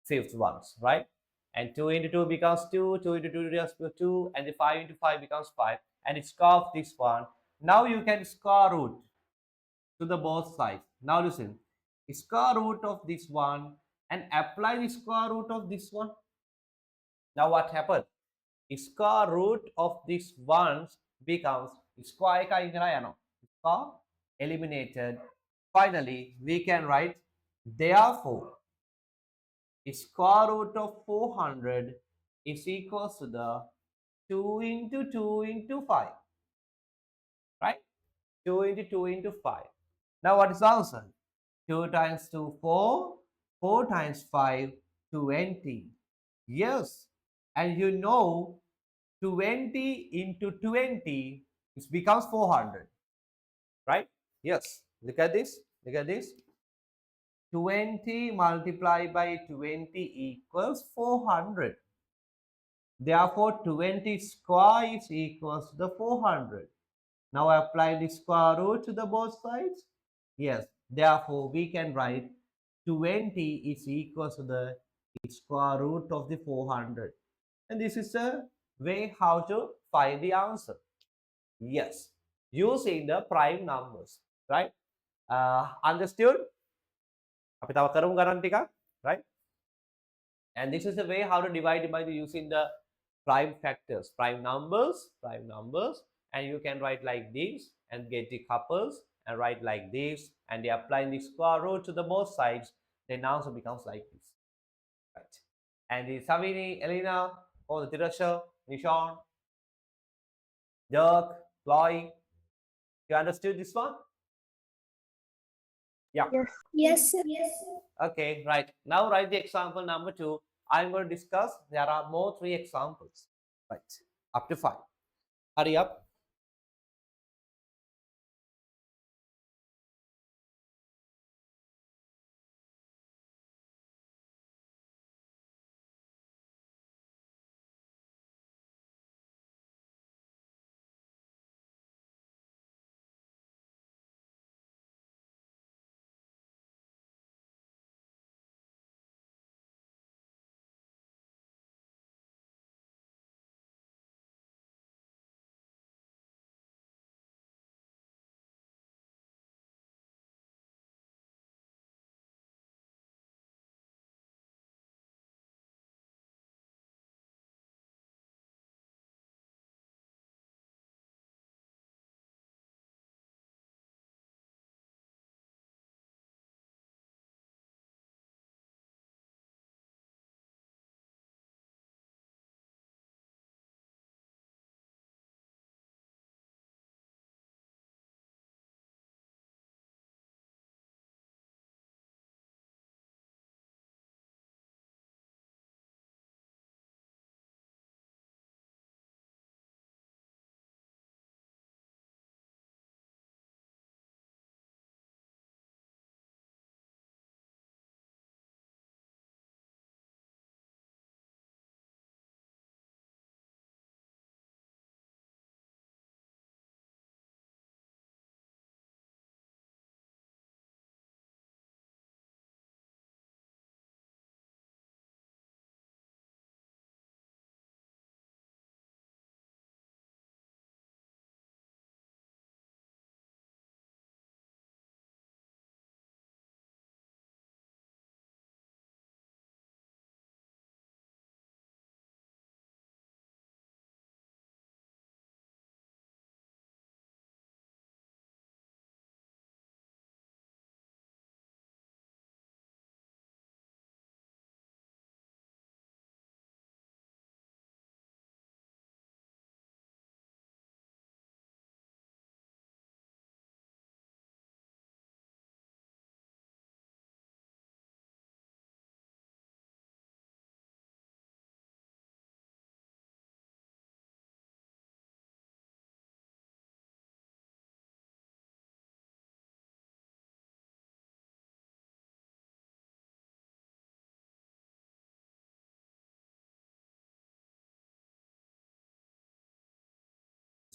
fifth ones. Right? And 2 into 2 becomes 2, 2 into 2 becomes 2, and the 5 into 5 becomes 5, and it's square of this one. Now you can square root to the both sides. Now listen, square root of this one and apply the square root of this one. Now what happened? Square root of this one becomes square eliminated. Finally, we can write therefore square root of 400 is equals to the 2 into 2 into 5. Right? 2 into 2 into 5. Now what is the answer? 2 times 2, 4. 4 times 5, 20. Yes. And you know 20 into 20 it becomes 400. Right? Yes. Look at this. Look at this. 20 multiplied by 20 equals 400. Therefore, 20 square is equals to the 400. Now apply the square root to the both sides. Yes. Therefore, we can write 20 is equals to the square root of the 400. And this is a way how to find the answer. Yes. Using the prime numbers. Right? Understood? අපි තව කරමු ගණන් ටිකක්. Right? And this is the way how to divide by using the prime factors, prime numbers, and you can write like this and get the couples and write like this, and they applying the square root to the both sides, then answer becomes like this. Right. And the Savini, Elena, or the Tirasha, Nishon, Dirk, Chloe, you understood this one? Yeah. Yes. Yes, sir. Okay, right. Now write the example number 2. I'm going to discuss. There are more 3 examples. Right. Up to 5. Hurry up.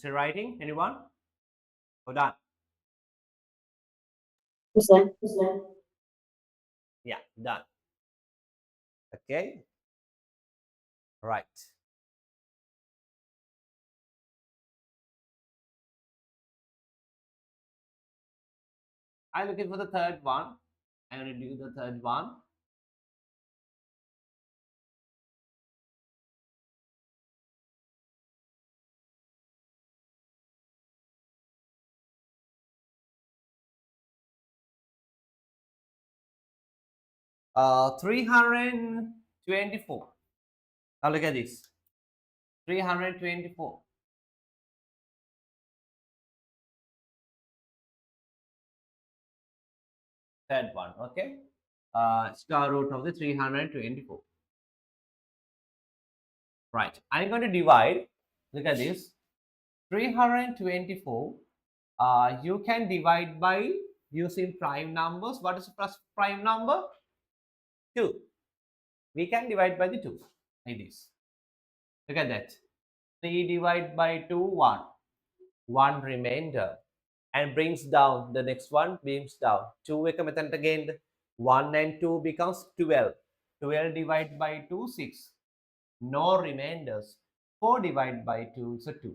Still writing? Anyone? Hold on. Yes, sir. Yeah, done. Okay, right. I'm looking for the third one. I'm going to do the third one. Uh, 324. Now look at this. 324. Third one, okay? Square root of the 324. Right. I'm going to divide. Look at this. 324. You can divide by using prime numbers. What is the first prime number? 2. We can divide by the 2. Like this. Look at that. 3 divided by 2, 1. 1 remainder. And brings down. The next one brings down. 2 again. 1 and 2 becomes 12. 12 divided by 2, 6. No remainders. 4 divided by 2 is a 2.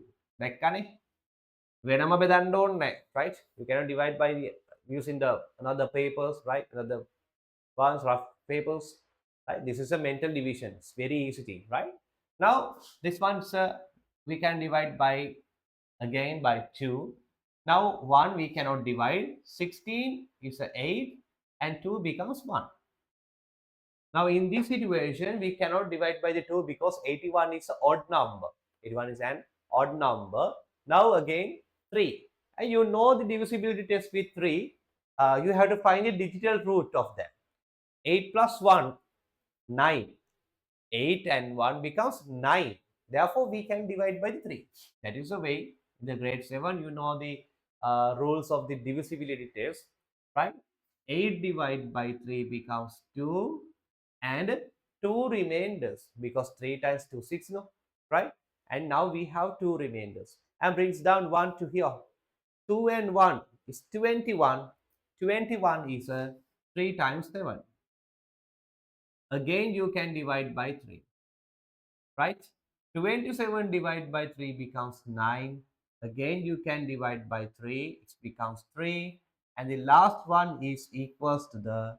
Venama bedandone, right? You cannot divide by using the another papers, right? Another ones rough papers, right? This is a mental division. It's very easy thing, right? Now this one's we can divide by again by 2. Now 1 we cannot divide. 16 is a 8 and 2 becomes 1. Now in this situation, we cannot divide by the 2 because 81 is an odd number. 81 is an odd number. Now again 3. And you know the divisibility test with 3. You have to find the digital root of them. 8 plus 1, 9. 8 and 1 becomes 9. Therefore, we can divide by the 3. That is the way in the grade 7 you know the rules of the divisibility test, right? 8 divided by 3 becomes 2 and 2 remainders because 3 times 2 6, no, right? And now we have 2 remainders and brings down 1 to here. 2 and 1 is 21. 21 is 3 times 7. Again you can divide by 3, right? 27 divided by 3 becomes 9. Again you can divide by 3, it becomes 3. And the last one is equals to the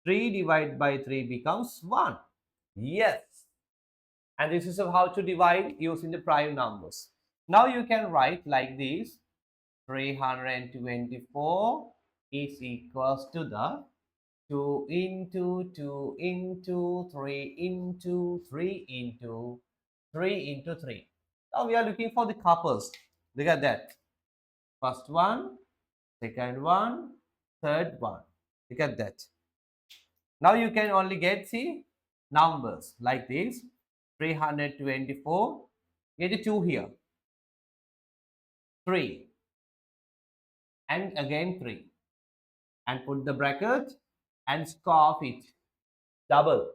3 divided by 3 becomes 1. Yes. And this is how to divide using the prime numbers. Now you can write like this. 324 is equals to the 2 into 2 into 3 into 3 into 3 into 3. Now we are looking for the couples. Look at that. First one, second one, third one. Look at that. Now you can only get the numbers like this. 324. Get a 2 here. 3. And again 3. And put the bracket and scarf it. Double.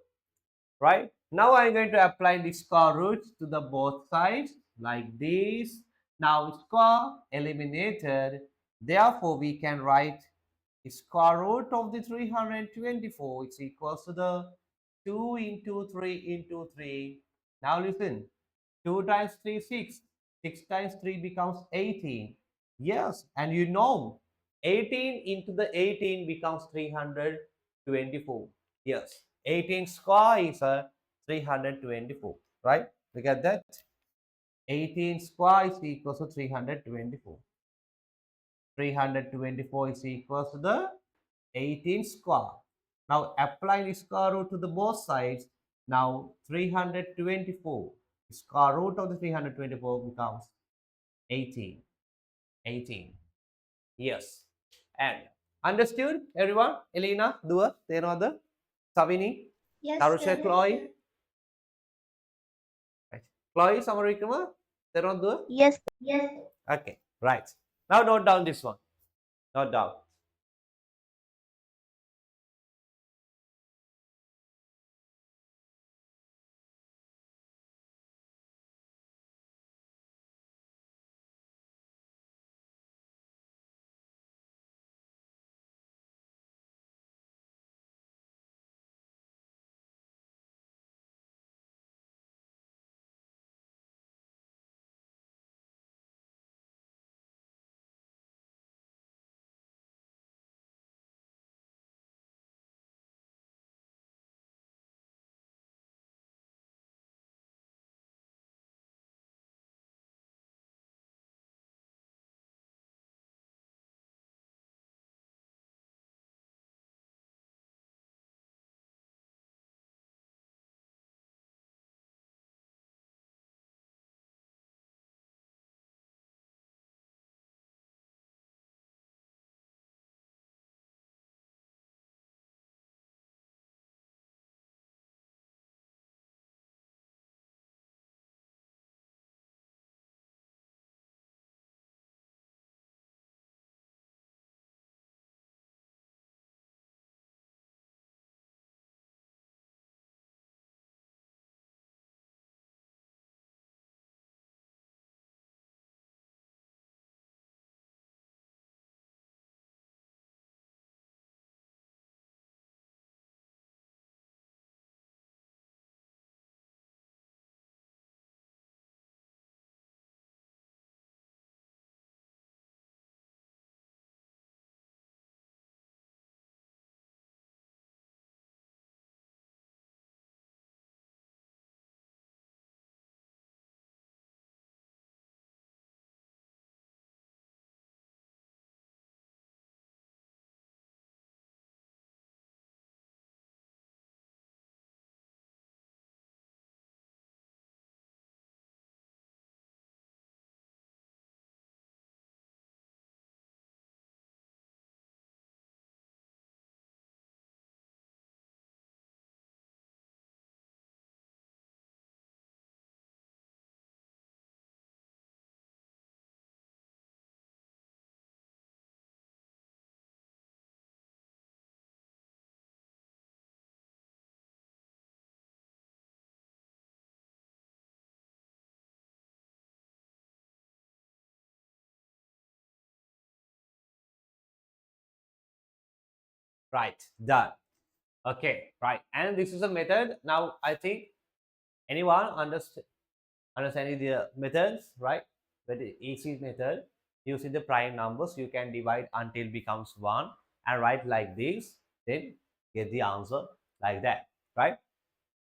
Right? Now I'm going to apply the square root to the both sides like this. Now square eliminated. Therefore, we can write the square root of the 324 is equals to the 2 into 3 into 3. Now listen, 2 times 3, 6. 6 times 3 becomes 18. Yes, and you know, 18 into the 18 becomes 324. Yes, 18 square is a 324, right? Look at that. 18 square is equals to 324. 324 is equals to the 18 square. Now apply the square root to the both sides. Now 324. Square root of the 324 becomes 18. 18. Yes. And understood everyone? Elena, Dua, Tenada, Savini, Yes, Tarusha, sir. Chloe. Right. Chloe, Samarikama, Tenada. Yes. Yes. Okay, right. Now note down this one. Note down. Right, done. Okay, right. And this is a method. Now I think anyone understanding the methods, right? Very easy method. Using the prime numbers, you can divide until becomes 1 and write like this, then get the answer like that, right?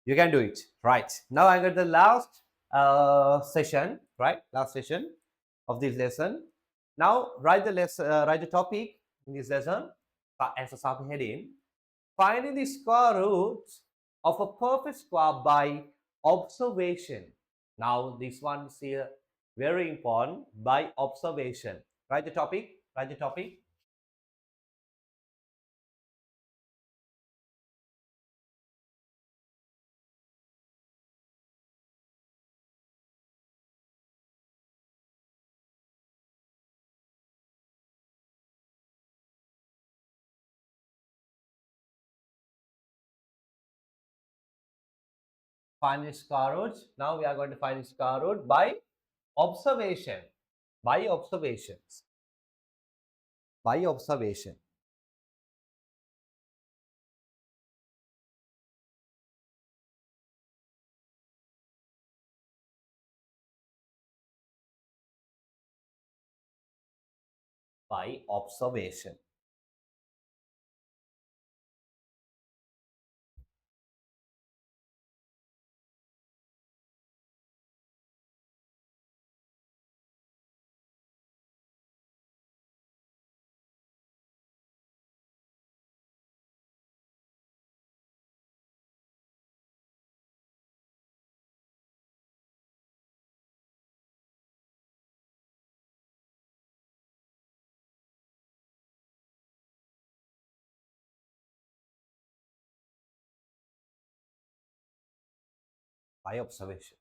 You can do it, right? Now I got the last session, right? Last session of this lesson. Now write the lesson, write the topic in this lesson as a subheading. Finding the square root of a perfect square by observation. Now this one is here very important, by observation. Write the topic. Write the topic. Find the square root. Now we are going to find the square root by observation. By observations. By observation. By observation. By observation.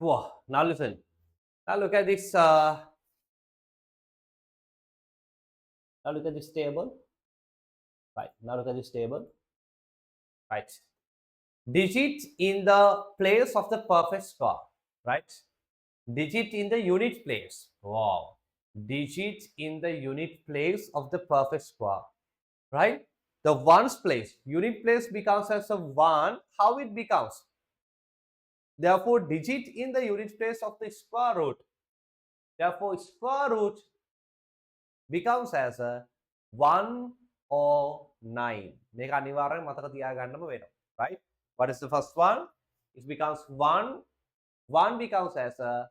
Wow. Now listen. Now look at this. Now look at this table. Right. Now look at this table. Right. Digit in the place of the perfect square. Right. Digit in the unit place. Wow. Digit in the unit place of the perfect square. Right. The ones place. Unit place becomes as a 1. How it becomes? Therefore, digit in the unit place of the square root. Therefore, square root becomes as a 109. මේක අනිවාර්යෙන් මතක තියාගන්නම වෙනවා. Right? What is the first one? It becomes 1. 1 becomes as a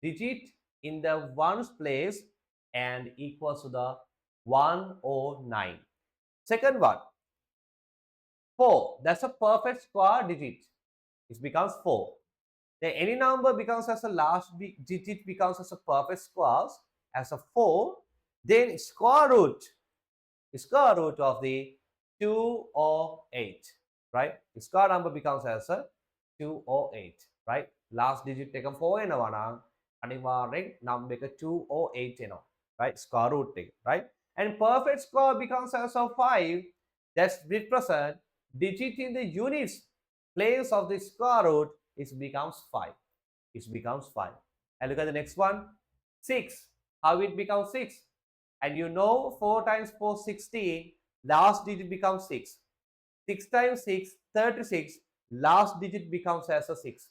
digit in the ones place and equals to the 109. Second one, 4. That's a perfect square digit. It becomes 4. Then any number becomes as a last digit becomes as a perfect square as a 4. Then square root of the 208, right? The square number becomes as a 208, right? Last digit take a 4 in a one, and number 208 in, right? Square root take, right? And perfect square becomes as a 5. That's represent digit in the units place of the square root. It becomes 5. It becomes 5. And look at the next one, 6. How it becomes 6? And you know 4 times 4 16, last digit becomes 6. 6 times 6 36, last digit becomes as a 6.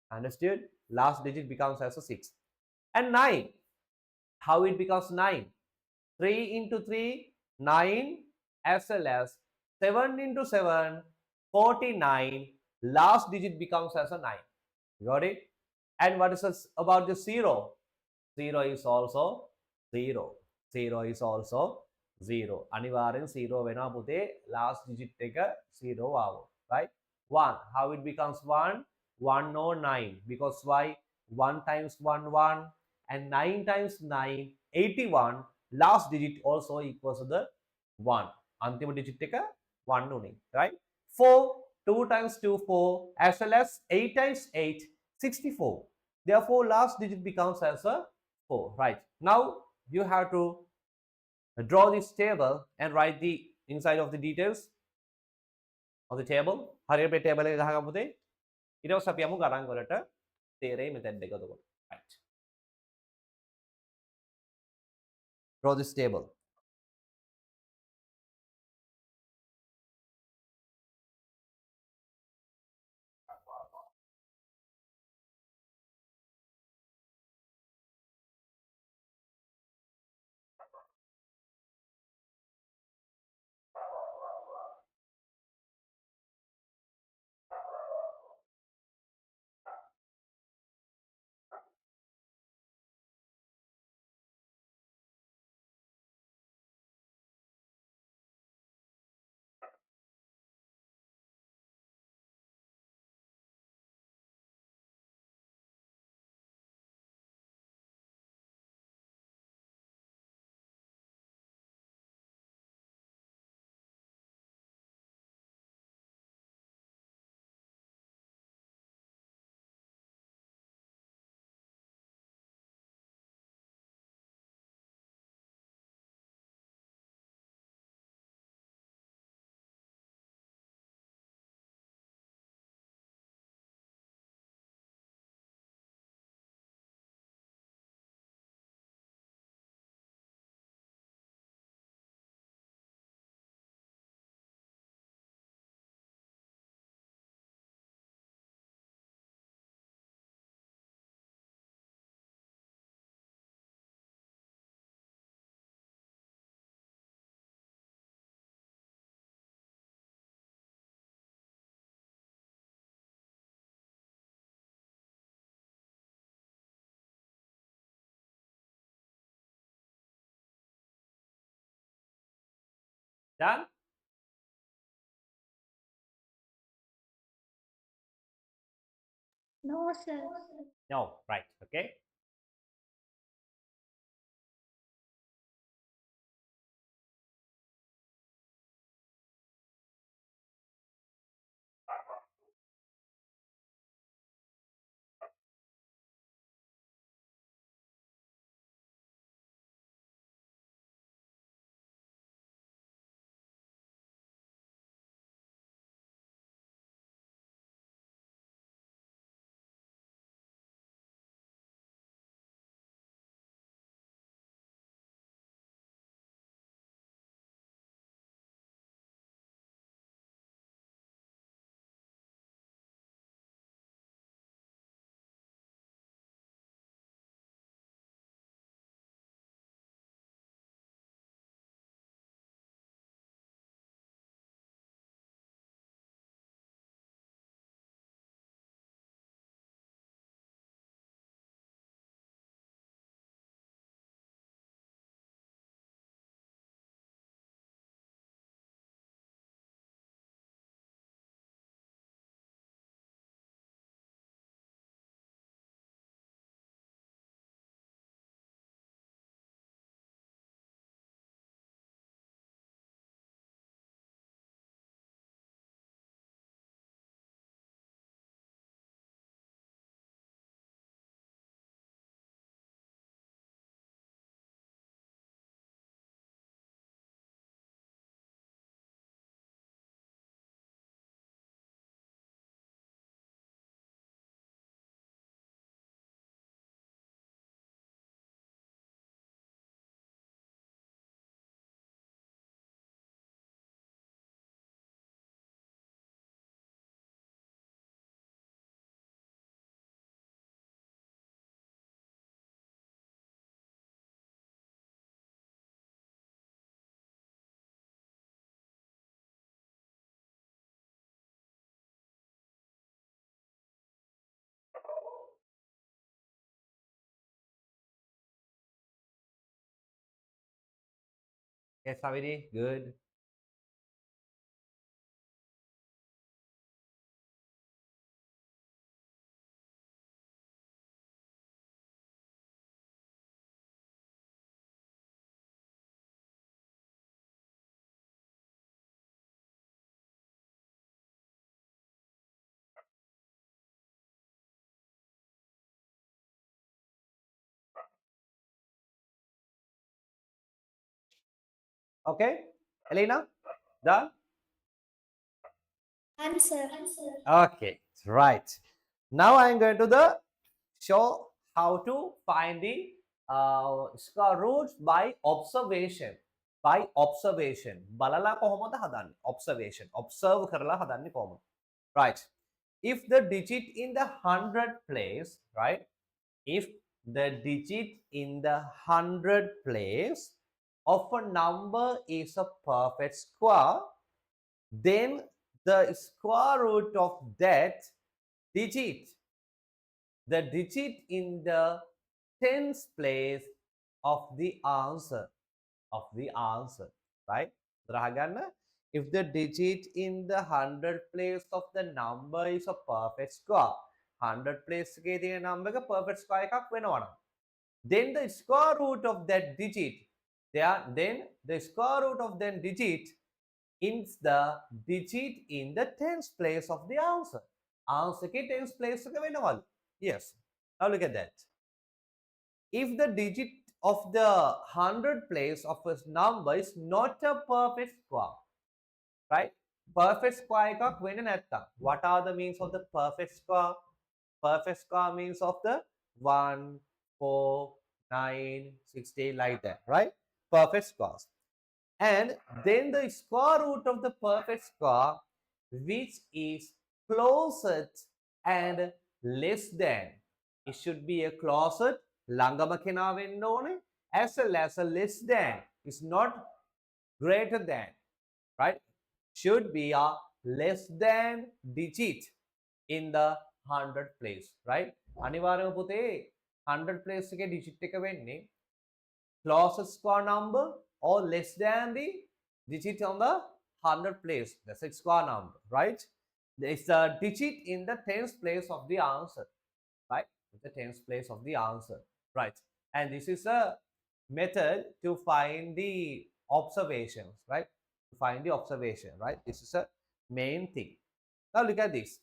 Understood? Last digit becomes as a 6. And 9, how it becomes 9? 3 into 3 9, as well as 7 into 7 49, last digit becomes as a 9. Got it? And what is this about the 0? 0 is also 0. 0 is also 0. අනිවාර්යෙන් 0 වෙනවා පුතේ. Last digit එක 0 ආවොත්. Right? 1. How it becomes 1? 109. Because why? 1 times 1, 1. And 9 times 9, 81. Last digit also equals to the 1. අන්තිම digit එක 1 උනේ. Right? 4. 2 times 2, 4. As well as 8 times 8, 64. Therefore, last digit becomes as a 4. Right. Now, you have to draw this table and write the inside of the details of the table. හරියට මේ table එක ගහගමු පුතේ. ඊට පස්සේ අපි යමු ගණන් වලට. තේරෙයි method එක එතකොට. Right. Draw this table. Done? No, sir. No, right, okay. Yes, Savini, good. Okay, Elena, done? Answer. Okay, right. Now I'm going to the show how to find the square roots by observation. By observation. Balala kohomada hadan. Observation. Observe karala hadan kohom. Right. If the digit in the 100 place, right? If the digit in the 100 place of a number is a perfect square, then the square root of that digit, the digit in the tens place of the answer, right? If the digit in the 100 place of the number is a perfect square, 100 place number is a perfect square, then the square root of that digit, then the square root of that digit is the digit in the tens place of the answer. Answer ke tens place ke venawal. Yes. Now look at that. If the digit of the 100 place of a number is not a perfect square, right? Perfect square ka when what are the means of the perfect square? Perfect square means of the 1, 4, 9, 16, like that, right? Perfect squares. And then the square root of the perfect square, which is closest and less than. It should be a closest, langamakena vendone, as well as a less than. It's not greater than, right? Should be a less than digit in the 100 place, right? අනිවාර්යම පුතේ 100 place එකේ digit එක වෙන්නේ closest square number or less than the digit on the 100 place. That's a square number, right? It's a digit in the tens place of the answer, right? The tens place of the answer, right? And this is a method to find the observations, right? To find the observation, right? This is a main thing. Now look at this.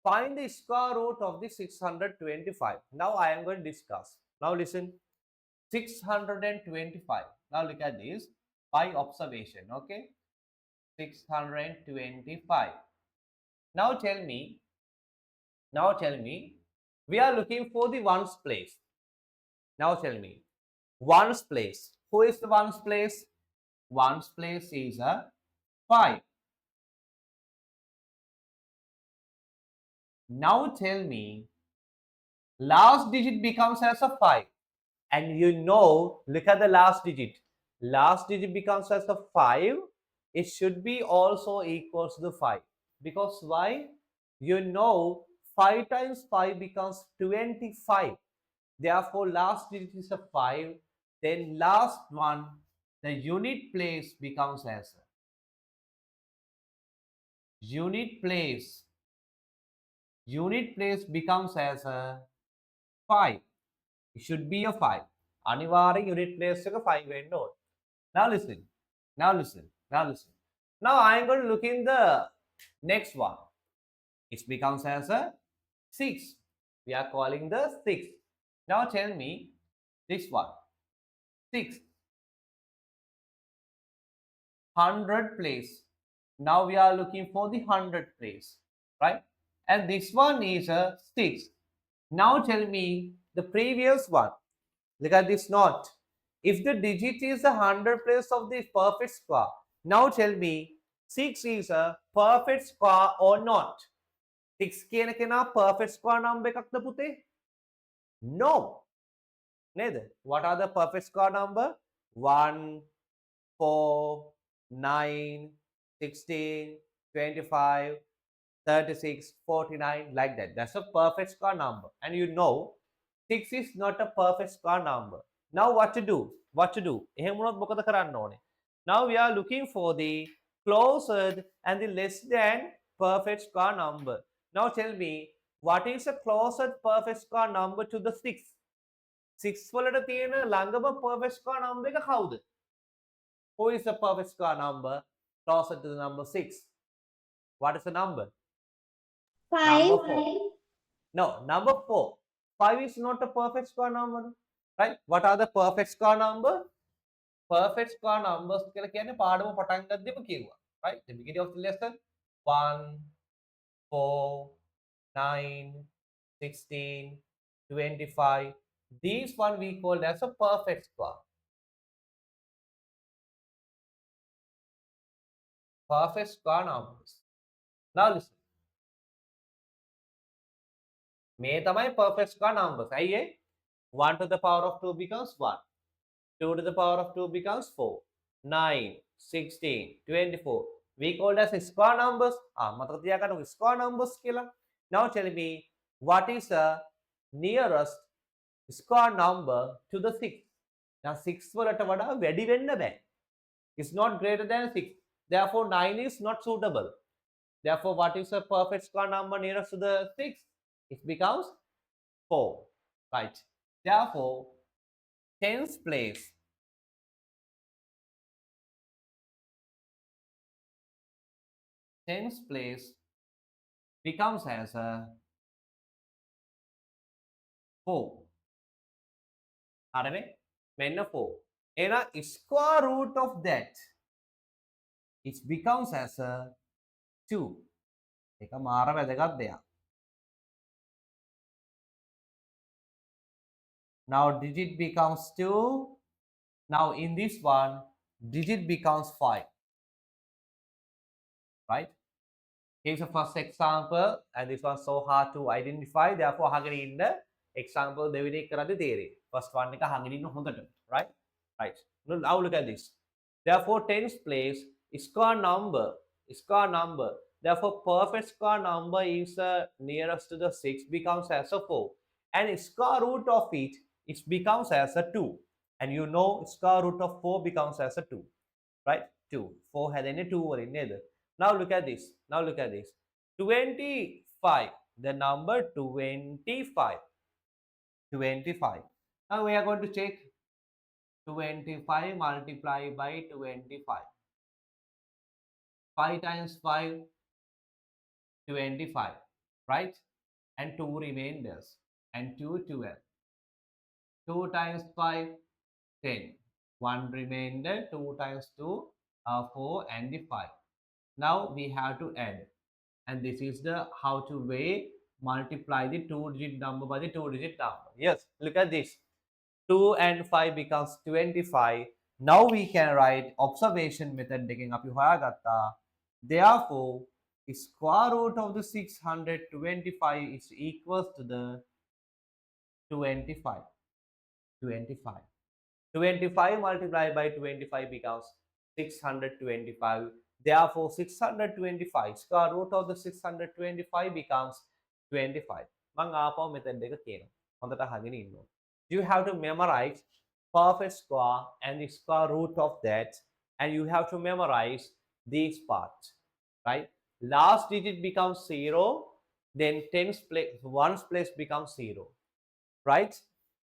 Find the square root of the 625. Now I am going to discuss. Now listen. 625. Now look at this by observation. Okay. 625. Now tell me. Now tell me. We are looking for the ones place. Now tell me. Ones place. Who is the ones place? Ones place is a 5. Now tell me. Last digit becomes as a 5. And you know, look at the last digit. Last digit becomes as a 5. It should be also equals to the 5. Because why? You know, 5 times 5 becomes 25. Therefore, last digit is a 5. Then last one, the unit place becomes as a unit place. Unit place becomes as a 5. It should be a 5. Anivari unit place is a 5 and all. Now listen. Now listen. Now listen. Now I am going to look in the next one. It becomes as a 6. We are calling the 6. Now tell me this one. 6. 100 place. Now we are looking for the 100 place. Right? And this one is a 6. Now tell me the previous one. Look at this note. If the digit is the 100 place of the perfect square, now tell me 6 is a perfect square or not? 6 කියන කෙනා perfect square number එකක්ද පුතේ? No. නේද? What are the perfect square number? 1, 4, 9, 16, 25, 36, 49, like that. That's a perfect square number. And you know, 6 is not a perfect square number. Now what to do? What to do? එහෙම වුණොත් මොකද කරන්න ඕනේ? Now we are looking for the closer and the less than perfect square number. Now tell me, what is a closest perfect square number to the 6? 6 වලට තියෙන ළඟම perfect square number එක කවුද? Who is the perfect square number closer to the number 6? What is the number? 5. Number 4. No, number 4. 5 is not a perfect square number, right? What are the perfect square number? Perfect square numbers කියලා කියන්නේ පාඩම පටන් ගන්නදීම කිව්වා, right? The beginning of the lesson 1, 4, 9, 16, 25. These one we call as a perfect square. Perfect square numbers. Now listen. මේ තමයි perfect square numbers. ඇයි ඒ? 1 to the power of 2 becomes 1. 2 to the power of 2 becomes 4. 9, 16, 24. We called as square numbers. මතක තියාගන්න square numbers කියලා. Now tell me, what is the nearest square number to the 6? Now 6 වලට වඩා වැඩි වෙන්න බෑ. It's not greater than 6. Therefore 9 is not suitable. Therefore, what is the perfect square number nearest to the 6? It becomes 4. Right. Therefore, tens place. Tens place becomes as a 4. හරිනේ? මෙන්න 4. එහෙනම් square root of that, it becomes as a 2. ඒක මාර වැදගත් දෙයක්. Now digit becomes 2. Now in this one, digit becomes 5. Right? Here's the first example, and this was so hard to identify. Therefore, අහගෙන ඉන්න example දෙවෙනි එක කරද්දී තේරෙයි. First one එක අහගෙන ඉන්න හොඳට. Right? Right. Now look at this. Therefore, tens place square number. Square number. Therefore, perfect square number is nearest to the 6 becomes as a 4. And square root of it becomes as a 2. And you know square root of 4 becomes as a 2. Right? 2. 4 හැදෙන්නේ 2 වලින් නේද? Now look at this. Now look at this. 25. The number 25. 25. Now we are going to check 25 multiplied by 25. 5 times 5, 25, right? And 2 remainders. And 2, 12. 2 times 5, 10. 1 remainder, 2 times 2, 4 and the 5. Now we have to add. And this is the how to weigh multiply the 2-digit number by the 2-digit number. Yes, look at this. 2 and 5 becomes 25. Now we can write observation method දෙකෙන් අපි හොයාගත්තා. Therefore, square root of the 625 is equals to the 25. 25. 25 multiplied by 25 becomes 625. Therefore, 625 square root of the 625 becomes 25. මං ආපහු මෙතන දෙක කියනවා. හොඳට අහගෙන ඉන්න ඕනේ. You have to memorize perfect square and the square root of that, and you have to memorize these parts, right? Last digit becomes 0, then tens place, ones place becomes 0, right?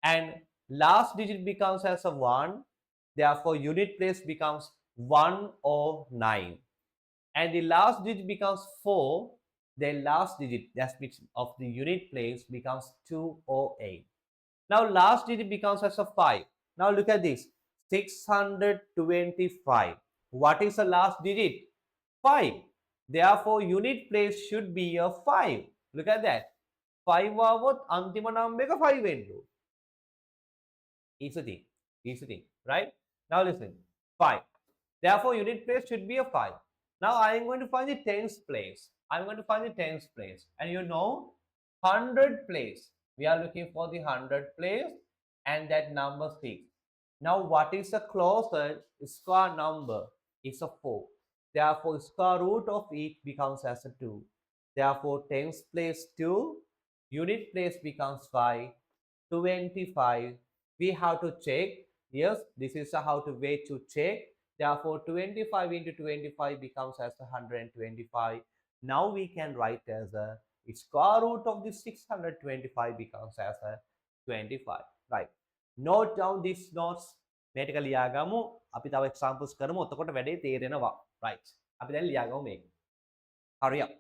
And last digit becomes as a 1, therefore unit place becomes 109. And the last digit becomes 4, then last digit that means of the unit place becomes 208. Now last digit becomes as a 5. Now look at this, 625. What is the last digit? 5. Therefore unit place should be a 5. Look at that. 5 આવොත් අන්තිම number එක 5 වෙන්න ඕනේ. Easy thing, right? Now listen, 5. Therefore, unit place should be a 5. Now I am going to find the tens place. I'm going to find the tens place. And you know, 100 place. We are looking for the 100 place and that number 6. Now, what is the closest square number? It's a 4. Therefore, square root of it becomes as a 2. Therefore, tens place 2, unit place becomes 5, 25. We have to check. Yes, this is how to way to check. Therefore, 25 into 25 becomes as 125. Now we can write as a square root of the 625 becomes as a 25. Right. Note down these notes. මේක ලියාගමු. අපි තව examples කරමු. එතකොට වැඩේ තේරෙනවා. Right. අපි දැන් ලියාගමු මේක. Hurry up.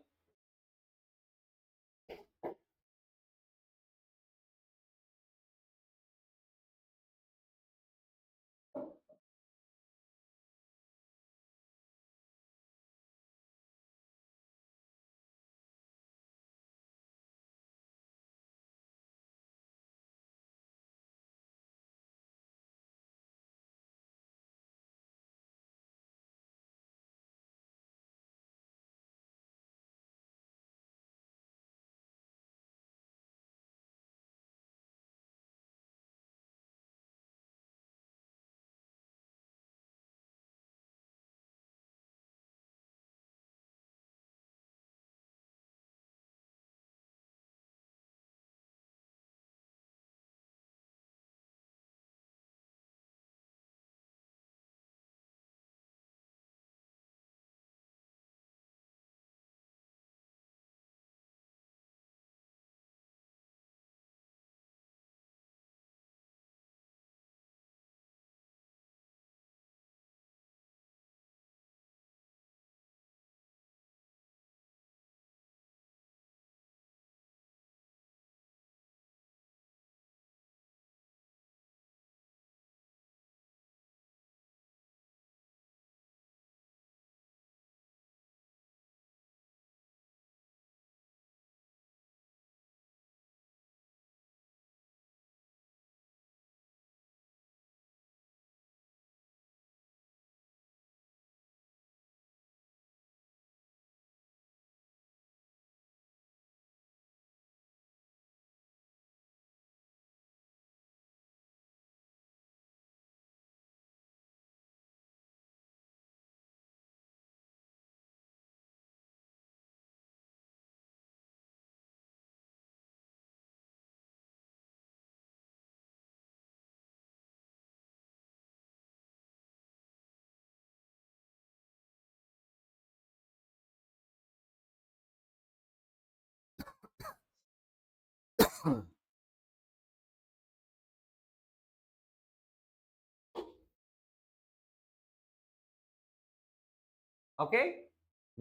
Okay,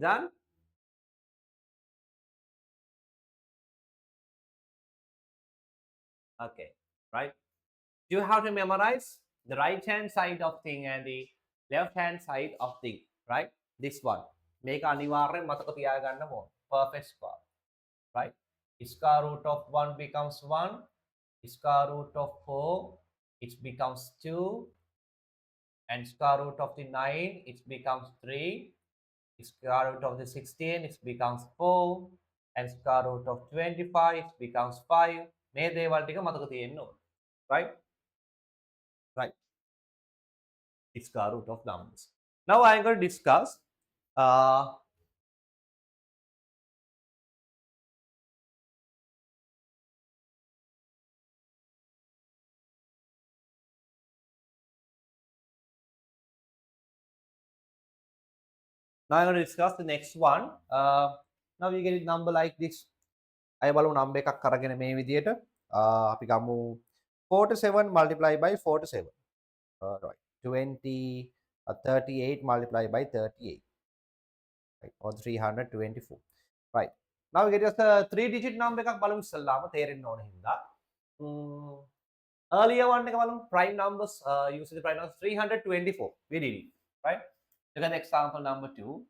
done. Okay, right. You have to memorize the right hand side of thing and the left hand side of thing, right? This one. Make අනිවාර්යෙන් මතක තියාගන්න ඕන. Perfect square, right? Square root of 1 becomes 1. Square root of 4, it becomes 2. And square root of the 9, it becomes 3. Square root of the 16, it becomes 4. And square root of 25, it becomes 5. මේ දේවල් ටික මතක තියෙන්න ඕන. Right? Right. It's square root of numbers. Now I'm going to discuss now I'm going to discuss the next one. Now we get a number like this. අය බලමු number එකක් අරගෙන මේ විදියට අපි ගමු 47 multiplied by 47. Right. 20 38 multiplied by 38. Right. Or 324. Right. Now we get just a 3-digit number එකක් බලමු ඉස්සල්ලාම තේරෙන්න ඕන හින්දා. Earlier one එක බලමු prime numbers using the prime numbers 324. We did it. Right. Look at the example number 2.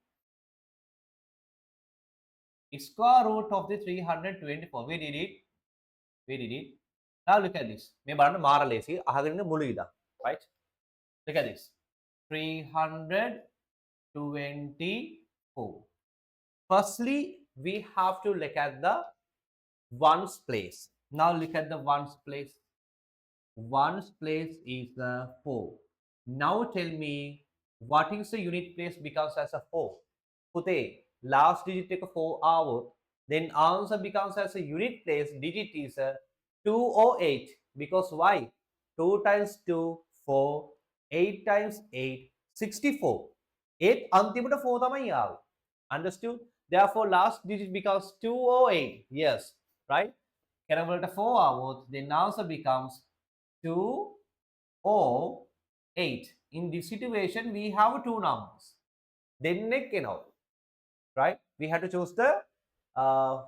Square root of the 324. We did it. We did it. Now look at this. මේ බලන්න මාර ලේසි. අහගෙන ඉන්න මුළු ඉදා. Right? Look at this. 324. Firstly, we have to look at the ones place. Now look at the ones place. Ones place is 4. Now tell me what is the unit place becomes as a 4. පුතේ last digit එක 4 ආවොත් then answer becomes as a unit place digit is 208 because why 2 times 2 4 8 times 8 64 8 අන්තිමට 4 තමයි ආවේ understood therefore last digit becomes 208 yes right කැරවලට 4 ආවොත් then answer becomes 208 in this situation we have two numbers දෙන්නෙක් එනවා right we have to choose the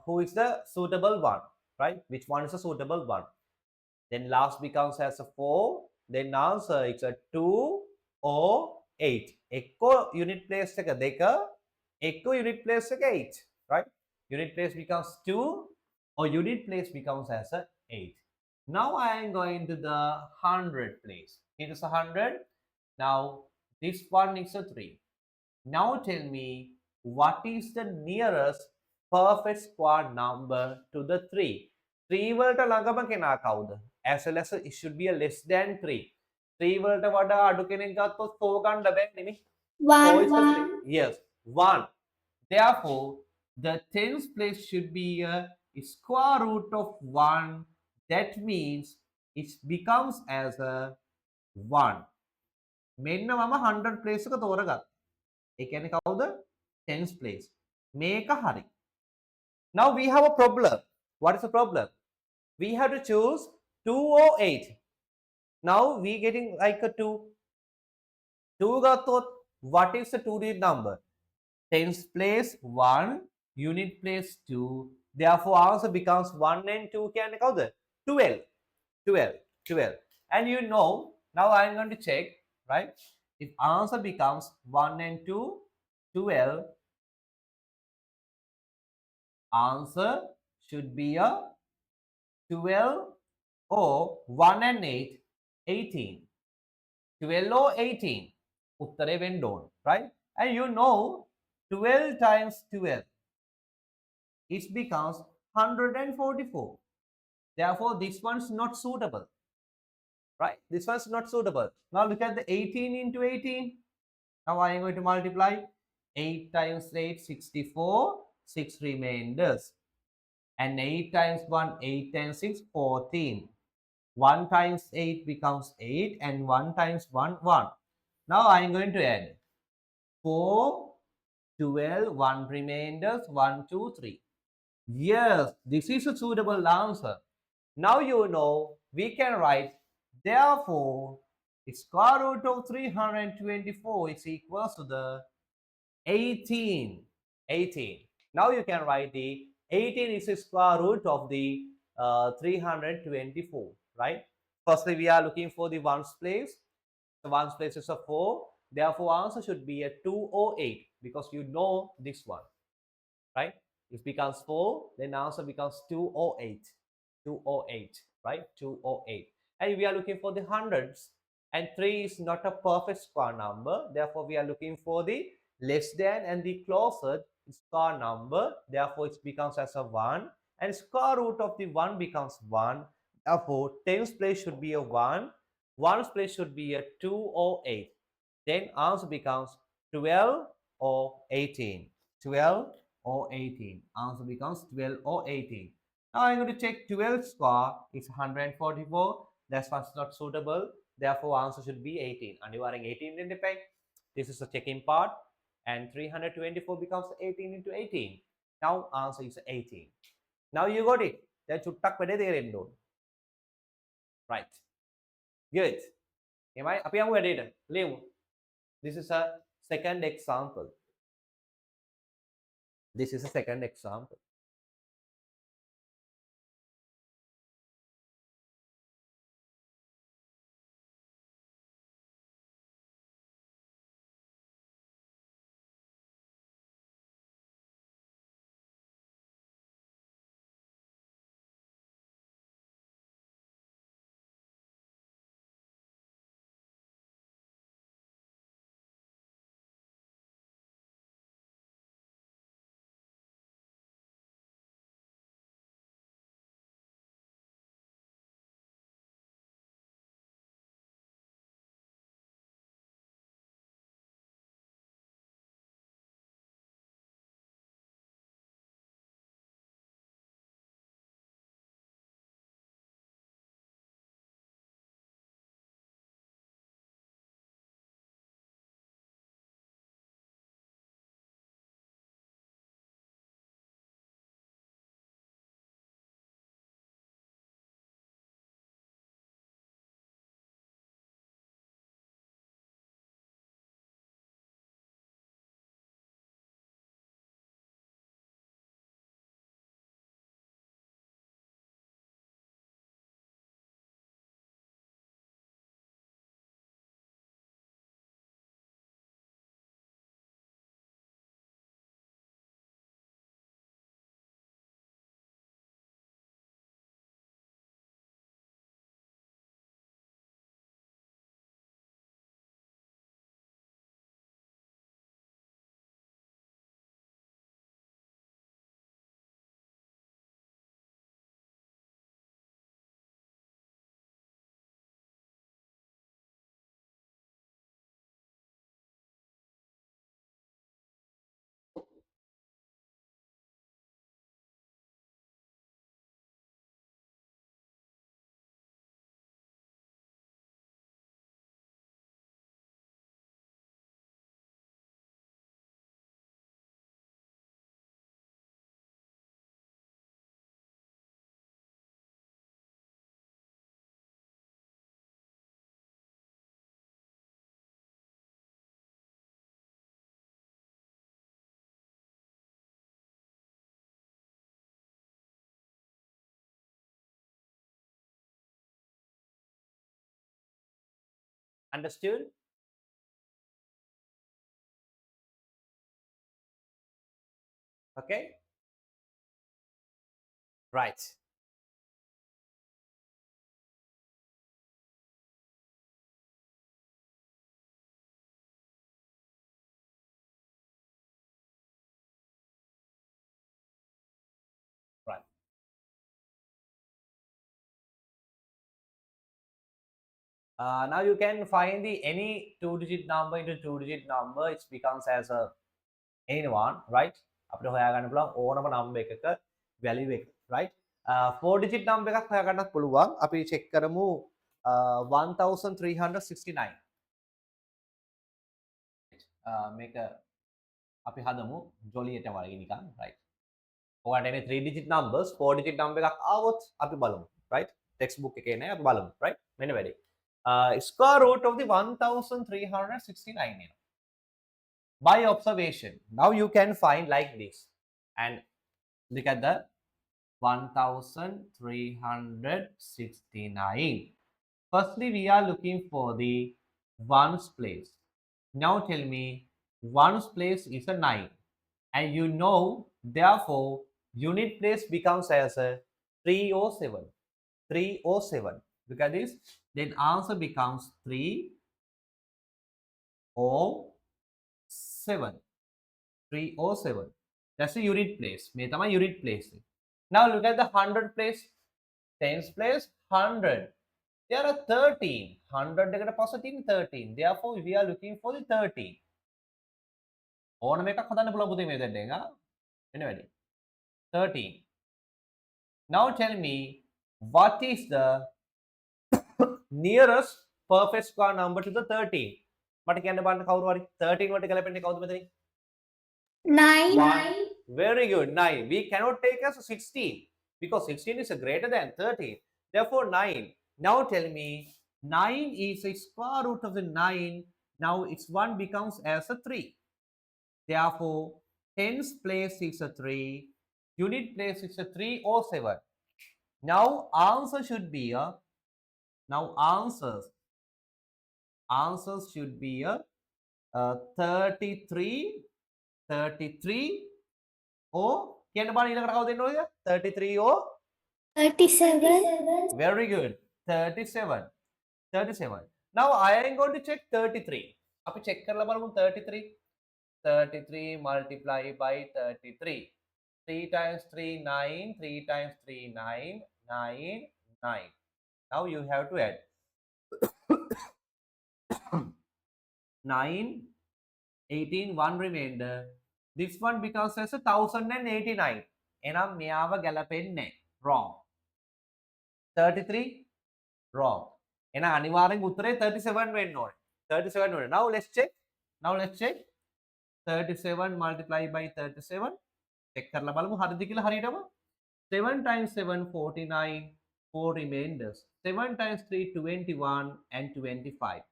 who is the suitable one right which one is the suitable one then last becomes as a 4 then answer it's a 2 or 8 echo unit place එක 2 echo unit place එක 8 right unit place becomes 2 or unit place becomes as a 8 now I am going to the 100 place it is a 100 now this one is a 3 now tell me what is the nearest perfect square number to the 3 3 වලට ළඟම කෙනා කවුද as well as it should be a less than 3 3 වලට වඩා අඩු කෙනෙක් ගත්තොත් 4 ගන්න බෑ නෙමෙයි 4 is the yes 1 therefore the tens place should be a square root of 1 that means it becomes as a 1 මෙන්න මම 100 place එක තෝරගත්තා ඒ කියන්නේ කවුද tens place මේක හරි now we have a problem what is the problem we have to choose 2 or 8 now we getting like a 2 2 ගත්තොත් what is the 2 digit number tens place 1 unit place 2 therefore answer becomes 1 and 2 කියන්නේ කවුද 12 12 12 and you know now I am going to check right if answer becomes 1 and 2 12 answer should be a 12 or 1 and 8 18 12 or 18 උත්තරේ වෙන්න ඕන right and you know 12 times 12 it becomes 144 therefore this one's not suitable right this one's not suitable now look at the 18 into 18 now I am going to multiply 8 times 8 64 6 remainders and 8 times 1 8 times 6 14 1 times 8 becomes 8 and 1 times 1 1 now I am going to add 4 12 1 remainders 1 2 3 yes this is a suitable answer Now you know we can write therefore square root of 324 is equals to the 18. 18. Now you can write the 18 is the square root of the 324, right? Firstly, we are looking for the ones place. The ones place is a 4. Therefore, answer should be a 208 because you know this one, right? If it becomes 4, then answer becomes 208. 208, right? 208. And we are looking for the hundreds. And 3 is not a perfect square number. Therefore, we are looking for the less than and the closer square number. Therefore, it becomes as a 1. And square root of the 1 becomes 1. Therefore, tens place should be a 1. Ones place should be a 208. Then answer becomes 12 or 18. 12 or 18. Answer becomes 12 or 18. Now I'm going to check 12 square is 144. That's what's not suitable. Therefore, answer should be 18. And you are in 18 in the pack. This is the checking part. And 324 becomes 18 into 18. Now answer is 18. Now you got it. Then chuttak pede තේරෙන්න ඕන. Right. Good. Am I? අපි යමු වැඩේට. ලියමු. This is a second example. This is a second example. Understood? Okay. Right. Right. Now you can find the any two-digit number into two-digit number. It becomes as a anyone, right? අපිට හොයාගන්න පුළුවන් ඕනම number එකක value එක, right? 4-digit number එකක් හොයාගන්නත් පුළුවන්. අපි check කරමු 1369. මේක අපි හදමු ජොලියට වගේ නිකන්, right? ඔයාලට එන්නේ 3-digit numbers 4-digit number එකක් ආවොත් අපි බලමු, right? textbook එකේ නෑ අපි බලමු right මෙන්න වැඩි square root of the 1369 එනවා by observation now you can find like this and look at the 1369 firstly we are looking for the ones place now tell me ones place is a 9 and you know therefore unit place becomes as a 307 307 look at this then answer becomes 307 307 that's a unit place මේ තමයි unit place now look at the 100 place tens place 100 there are 13 100 එකට පස්සේ තියෙන 13 therefore we are looking for the 13 ඕනම එකක් හදන්න පුළුවන් පුතේ මේ දෙන්න එක වෙන වැඩි 13 now tell me what is the nearest perfect square number to the 13 මට කියන්න බලන්න කවුරු හරි 13 වලට ගැලපෙන්නේ කවුද මෙතනින් 9. 1 very good 9 we cannot take as 16 because 16 is greater than 13 therefore 9 now tell me 9 is a square root of the 9 now its 1 becomes as a 3 therefore tens place is a 3 unit place is a 307 now answer should be a now answers should be a 33 33 or කියන්න බලන්න ඊළඟට කවුද එන්න ඕනේද 33 or 37. very good 37 37 now I am going to check 33 අපි check කරලා බලමු 33 33 multiply by 33 3 times 3 9 3 times 3 9 9 9 now you have to add 9 18 1 remainder this one becomes as a 1089 එනම් මෙයාව ගැලපෙන්නේ wrong 33 wrong එහෙනම් අනිවාර්යෙන් උත්තරේ 37 වෙන්න ඕනේ 37 වෙන්න now let's check 37 multiply by 37 check කරලා බලමු හරිද කියලා හරියටම 7 times 7 49 4 remainders 7 times 3 21 and 25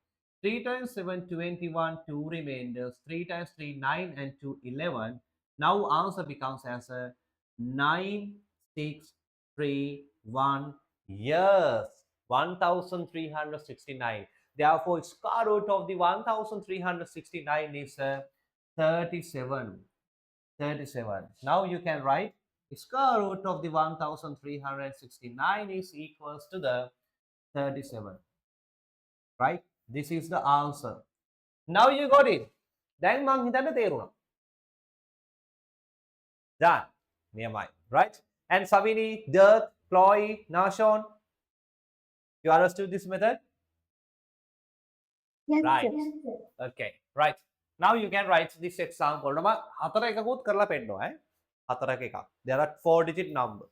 3 times 7 21 2 remainders 3 times 3 9 and 2 11 now answer becomes as a 9631 yes 1369 therefore square root of the 1369 is 37 37 now you can write square root of the 1369 is equals to the 37 right this is the answer now you got it දැන් මං හිතන්න තේරුණා done nearby right and Savini Dirk Chloe Nashon you understood this method Yes, right sir. okay right now you can write this example නම හතර එකකුත් කරලා පෙන්නනවා හතරක එකක් there are 4 digit number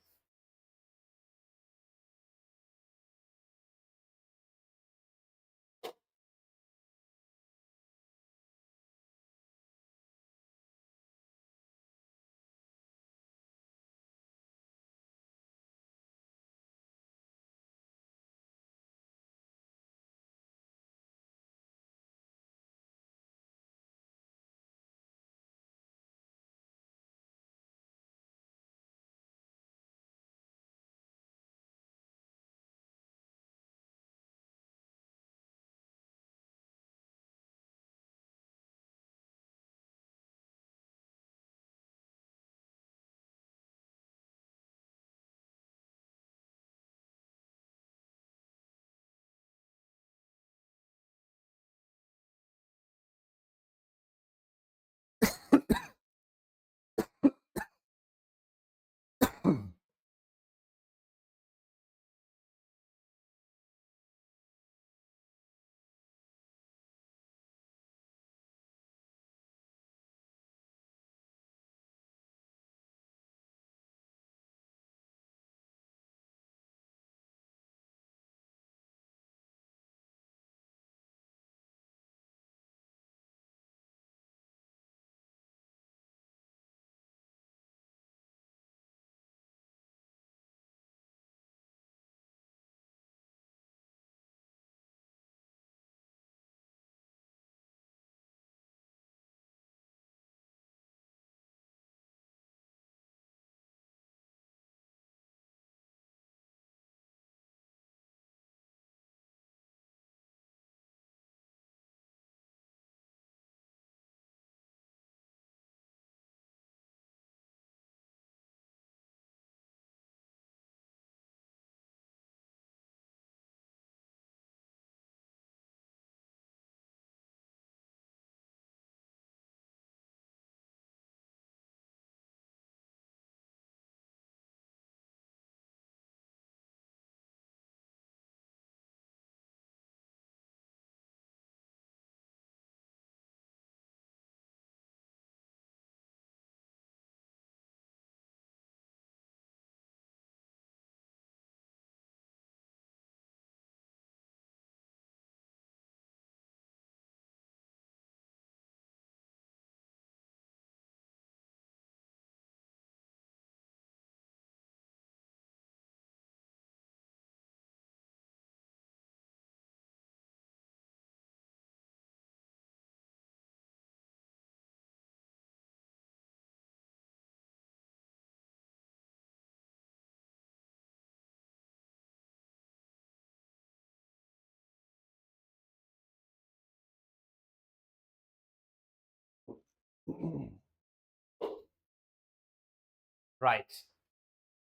Right.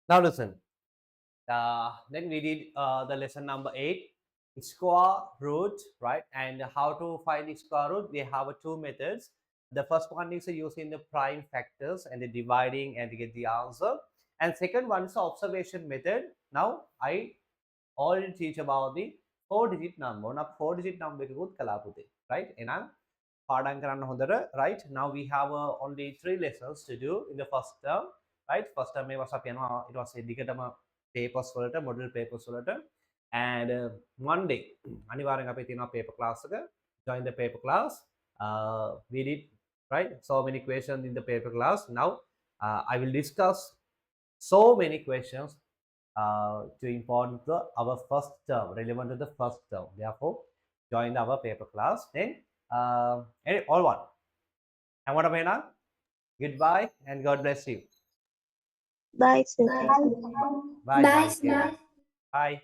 Now listen. Then we did the lesson number 8, square root, right? And how to find the square root? We have two methods. The first one is using the prime factors and the dividing and to get the answer. And second one is the observation method. Now I already teach about the 4-digit number. Now 4-digit number එකකුත් කළා පුතේ, right? එහෙනම් පාඩම් කරන්න හොඳට, right? Now we have only 3 lessons to do in the first term, right? First term මේවා අපි යනවා ඊට පස්සේ දිගටම papers වලට, model papers වලට, and Monday අනිවාර්යෙන් අපේ තියෙනවා paper class එක. Join the paper class. We did, right, so many questions in the paper class. Now I will discuss so many questions to important to our first term, relevant to the first term. Therefore, join our paper class. Then, all one. And what about now? Goodbye and God bless you. Bye, sir. Bye, Bye, guys. sir. Bye.